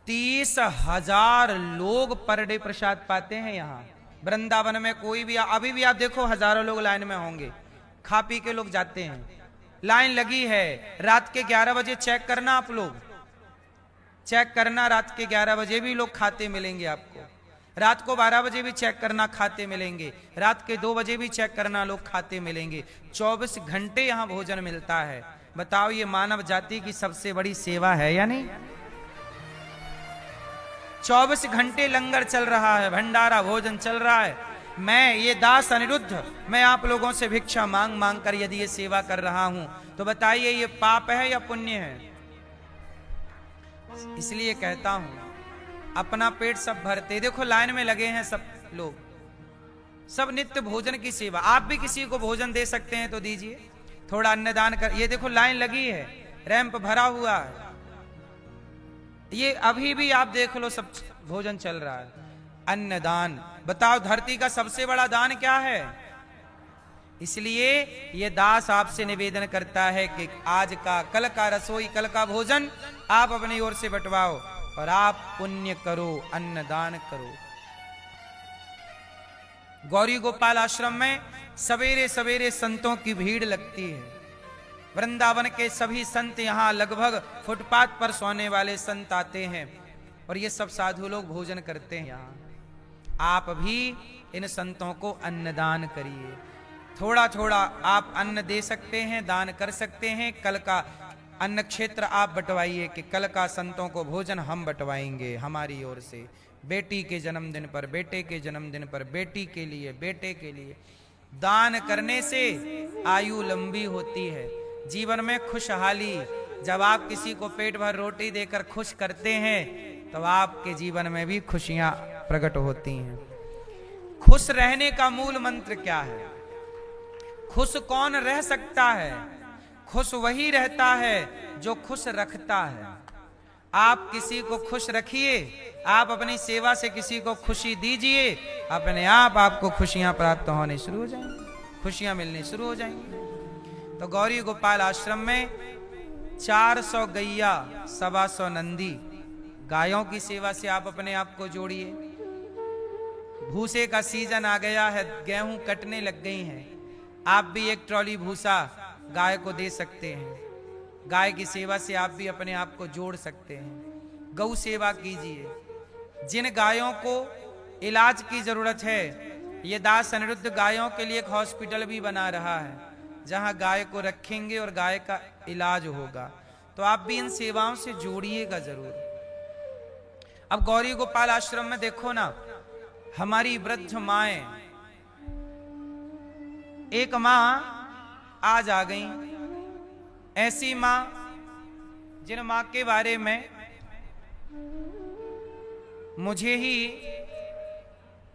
30,000 लोग पर डे प्रसाद पाते हैं यहां वृंदावन में। कोई भी, अभी भी आप देखो, हजारों लोग लाइन में होंगे, खा पी के लोग जाते हैं। लाइन लगी है। रात के 11 बजे चेक करना, आप लोग चेक करना, रात के 11 बजे भी लोग खाते मिलेंगे आपको। रात को 12 बजे भी चेक करना, खाते मिलेंगे। रात के 2 बजे भी चेक करना, लोग खाते मिलेंगे। 24 घंटे यहां भोजन मिलता है। बताओ, ये मानव जाति की सबसे बड़ी सेवा है या नहीं? 24 घंटे लंगर चल रहा है, भंडारा भोजन चल रहा है। मैं ये दास अनिरुद्ध, मैं आप लोगों से भिक्षा मांग मांग कर यदि ये सेवा कर रहा हूं, तो बताइए ये पाप है या पुण्य है? इसलिए कहता हूं, अपना पेट सब भरते। देखो, लाइन में लगे हैं सब लोग, सब नित्य भोजन की सेवा। आप भी किसी को भोजन दे सकते हैं तो दीजिए, थोड़ा अन्नदान कर। ये देखो, लाइन लगी है, रैंप भरा हुआ है। ये अभी भी आप देख लो, सब भोजन चल रहा है। अन्नदान, बताओ धरती का सबसे बड़ा दान क्या है? इसलिए ये दास आपसे निवेदन करता है कि आज का, कल का रसोई, कल का भोजन आप अपनी ओर से बंटवाओ और आप पुण्य करो, अन्नदान करो। गौरी गोपाल आश्रम में सवेरे सवेरे संतों की भीड़ लगती है। वृंदावन के सभी संत यहाँ, लगभग फुटपाथ पर सोने वाले संत आते हैं और ये सब साधु लोग भोजन करते हैं यहाँ। आप भी इन संतों को अन्नदान करिए। थोड़ा थोड़ा आप अन्न दे सकते हैं, दान कर सकते हैं। कल का अन्न क्षेत्र आप बंटवाइए कि कल का संतों को भोजन हम बंटवाएंगे हमारी ओर से। बेटी के जन्मदिन पर, बेटे के जन्मदिन पर, बेटी के लिए, बेटे के लिए। दान करने से आयु लंबी होती है, जीवन में खुशहाली। जब आप किसी को पेट भर रोटी देकर खुश करते हैं तो आपके जीवन में भी खुशियां प्रकट होती हैं। खुश रहने का मूल मंत्र क्या है? खुश कौन रह सकता है? खुश वही रहता है जो खुश रखता है। आप किसी को खुश रखिए, आप अपनी सेवा से किसी को खुशी दीजिए, अपने आप आपको खुशियां प्राप्त होने शुरू हो जाएंगी, खुशियां मिलनी शुरू हो जाएंगी। तो गौरी गोपाल आश्रम में 400 गैया, 125 नंदी, गायों की सेवा से आप अपने आप को जोड़िए। भूसे का सीजन आ गया है, गेहूं कटने लग गई हैं, आप भी एक ट्रॉली भूसा गाय को दे सकते हैं। गाय की सेवा से आप भी अपने आप को जोड़ सकते हैं। गौ सेवा कीजिए। जिन गायों को इलाज की जरूरत है, ये दास अनिरुद्ध गायों के लिए एक हॉस्पिटल भी बना रहा है, जहां गाय को रखेंगे और गाय का इलाज होगा। तो आप भी इन सेवाओं से जोड़िएगा जरूर। अब गौरी गोपाल आश्रम में देखो ना, हमारी वृद्ध माएं, एक मां आज आ गई, ऐसी मां जिन मां के बारे में मुझे ही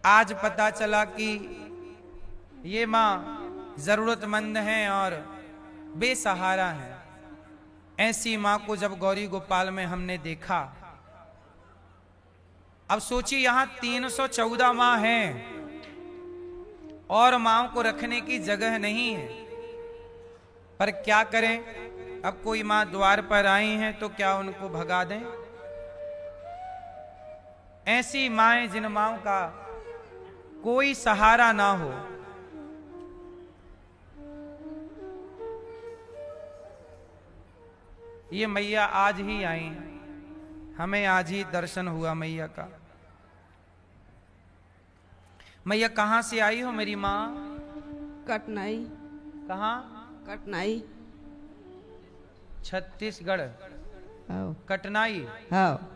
आज पता चला कि ये मां जरूरतमंद हैं और बेसहारा हैं। ऐसी मां को जब गौरी गोपाल में हमने देखा, अब सोचिए यहां 314 मां हैं और मां को रखने की जगह नहीं है, पर क्या करें? अब कोई मां द्वार पर आई हैं तो क्या उनको भगा दें? ऐसी माएं जिन माओं का कोई सहारा ना हो, ये मैया आज ही आई, हमें आज ही दर्शन हुआ मैया का। मैया कहां से आई हो मेरी माँ? कटनाई। कहाँ? कटनाई। छत्तीसगढ़। हाँ। कटनाई। हाँ।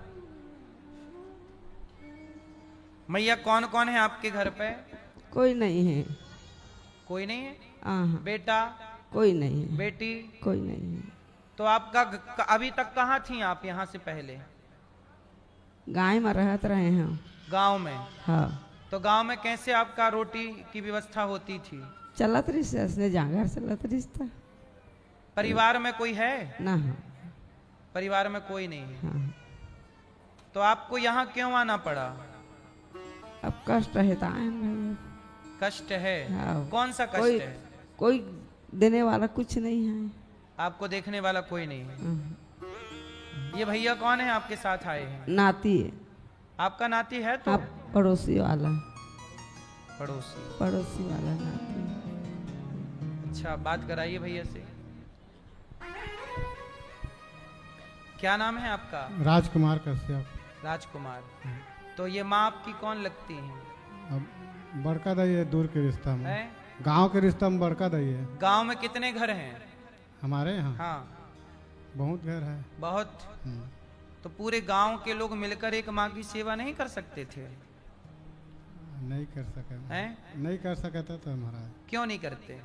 मैया कौन कौन है आपके घर पे? कोई नहीं है। कोई नहीं है? हाँ। बेटा? कोई नहीं है। बेटी? कोई नहीं है। तो आपका अभी तक कहाँ थी आप यहाँ से पहले? गाय में रहते रहे हैं। गांव में? हाँ। तो गांव में कैसे आपका रोटी की व्यवस्था होती थी? चलत रिश्ते से, जांगर चलत रिश्ता। परिवार में कोई है? ना। हाँ। परिवार में कोई नहीं है। हाँ। तो आपको यहाँ क्यों आना पड़ा? अब कष्ट है तो आए हैं। कष्ट है? हाँ। कौन सा कष्ट कोई, है? कोई देने वाला कुछ नहीं है। आपको देखने वाला कोई नहीं है। हाँ। ये भैया कौन है आपके साथ आए हैं? नाती है। आपका नाती है? तो आप पड़ोसी वाला। पड़ोसी? पड़ोसी वाला नाती। अच्छा, बात कराइए भैया से। क्या नाम है आपका? राजकुमार कश्यप। राजकुमार। तो ये माँ आपकी कौन लगती है? अब बड़का दई है, दूर के रिश्ता में। है? गांव के रिश्ता में बड़का दई है। गांव में कितने घर हैं? हमारे यहाँ हाँ। बहुत घर है। बहुत? तो पूरे गांव के लोग मिलकर एक माँ की सेवा नहीं कर सकते थे? नहीं कर सके हैं? नहीं कर सके तो महाराज। क्यों नहीं करते?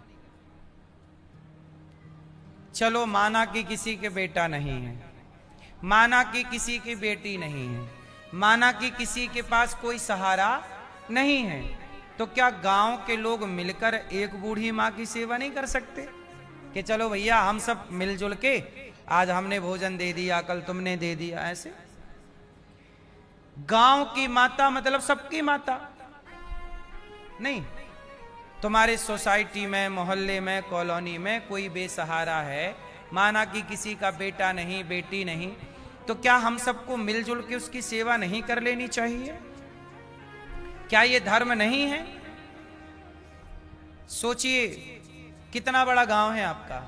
चलो माना कि किसी के बेटा नहीं है, माना कि किसी की बेटी नहीं है, माना कि किसी के पास कोई सहारा नहीं है, तो क्या गांव के लोग मिलकर एक बूढ़ी माँ की सेवा नहीं कर सकते? कि चलो भैया हम सब मिलजुल के आज हमने भोजन दे दिया, कल तुमने दे दिया, ऐसे। गांव की माता मतलब सबकी माता नहीं। तुम्हारे सोसाइटी में, मोहल्ले में, कॉलोनी में कोई बेसहारा है, माना कि किसी का बेटा नहीं, बेटी नहीं, तो क्या हम सबको मिलजुल के उसकी सेवा नहीं कर लेनी चाहिए? क्या ये धर्म नहीं है? सोचिए कितना बड़ा गांव है आपका।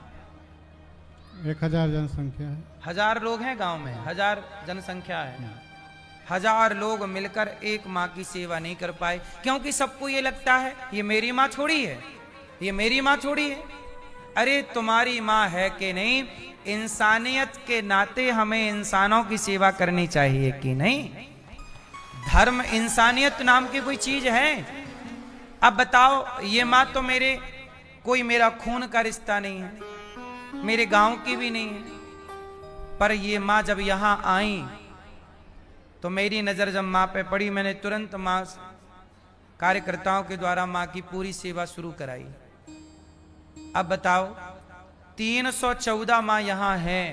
1000 जनसंख्या है। 1000 लोग हैं गांव में, 1000 जनसंख्या है। 1000 लोग मिलकर एक माँ की सेवा नहीं कर पाए, क्योंकि सबको ये लगता है ये मेरी माँ थोड़ी है, ये मेरी माँ थोड़ी है। अरे तुम्हारी माँ है कि नहीं, इंसानियत के नाते हमें इंसानों की सेवा करनी चाहिए कि नहीं? धर्म इंसानियत नाम की कोई चीज है? अब बताओ, ये माँ तो कोई मेरा खून का रिश्ता नहीं है, मेरे गांव की भी नहीं है, पर ये माँ जब यहां आई तो मेरी नजर जब माँ पे पड़ी, मैंने तुरंत माँ कार्यकर्ताओं के द्वारा माँ की पूरी सेवा शुरू कराई। अब बताओ, 314 माँ यहां है,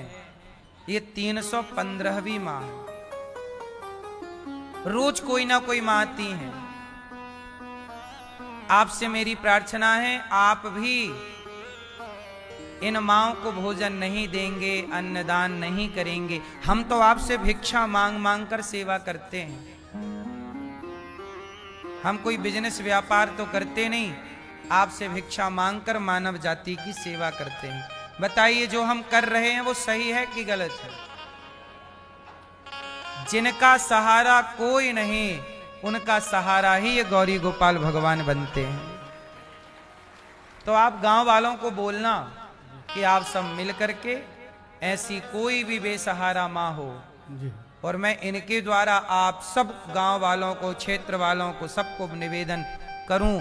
ये 315वीं माँ है। रोज कोई ना कोई माँ आती है। आपसे मेरी प्रार्थना है, आप भी इन माँओं को भोजन नहीं देंगे, अन्नदान नहीं करेंगे। हम तो आपसे भिक्षा मांग मांग कर सेवा करते हैं। हम कोई बिजनेस व्यापार तो करते नहीं, आपसे भिक्षा मांगकर मानव जाति की सेवा करते हैं। बताइए, जो हम कर रहे हैं वो सही है कि गलत है? जिनका सहारा कोई नहीं, उनका सहारा ही ये गौरी गोपाल भगवान बनते हैं। तो आप गांव वालों को बोलना कि आप सब मिल करके ऐसी कोई भी बेसहारा माँ हो, जी। और मैं इनके द्वारा आप सब गांव वालों को, क्षेत्र वालों को, सबको निवेदन करूं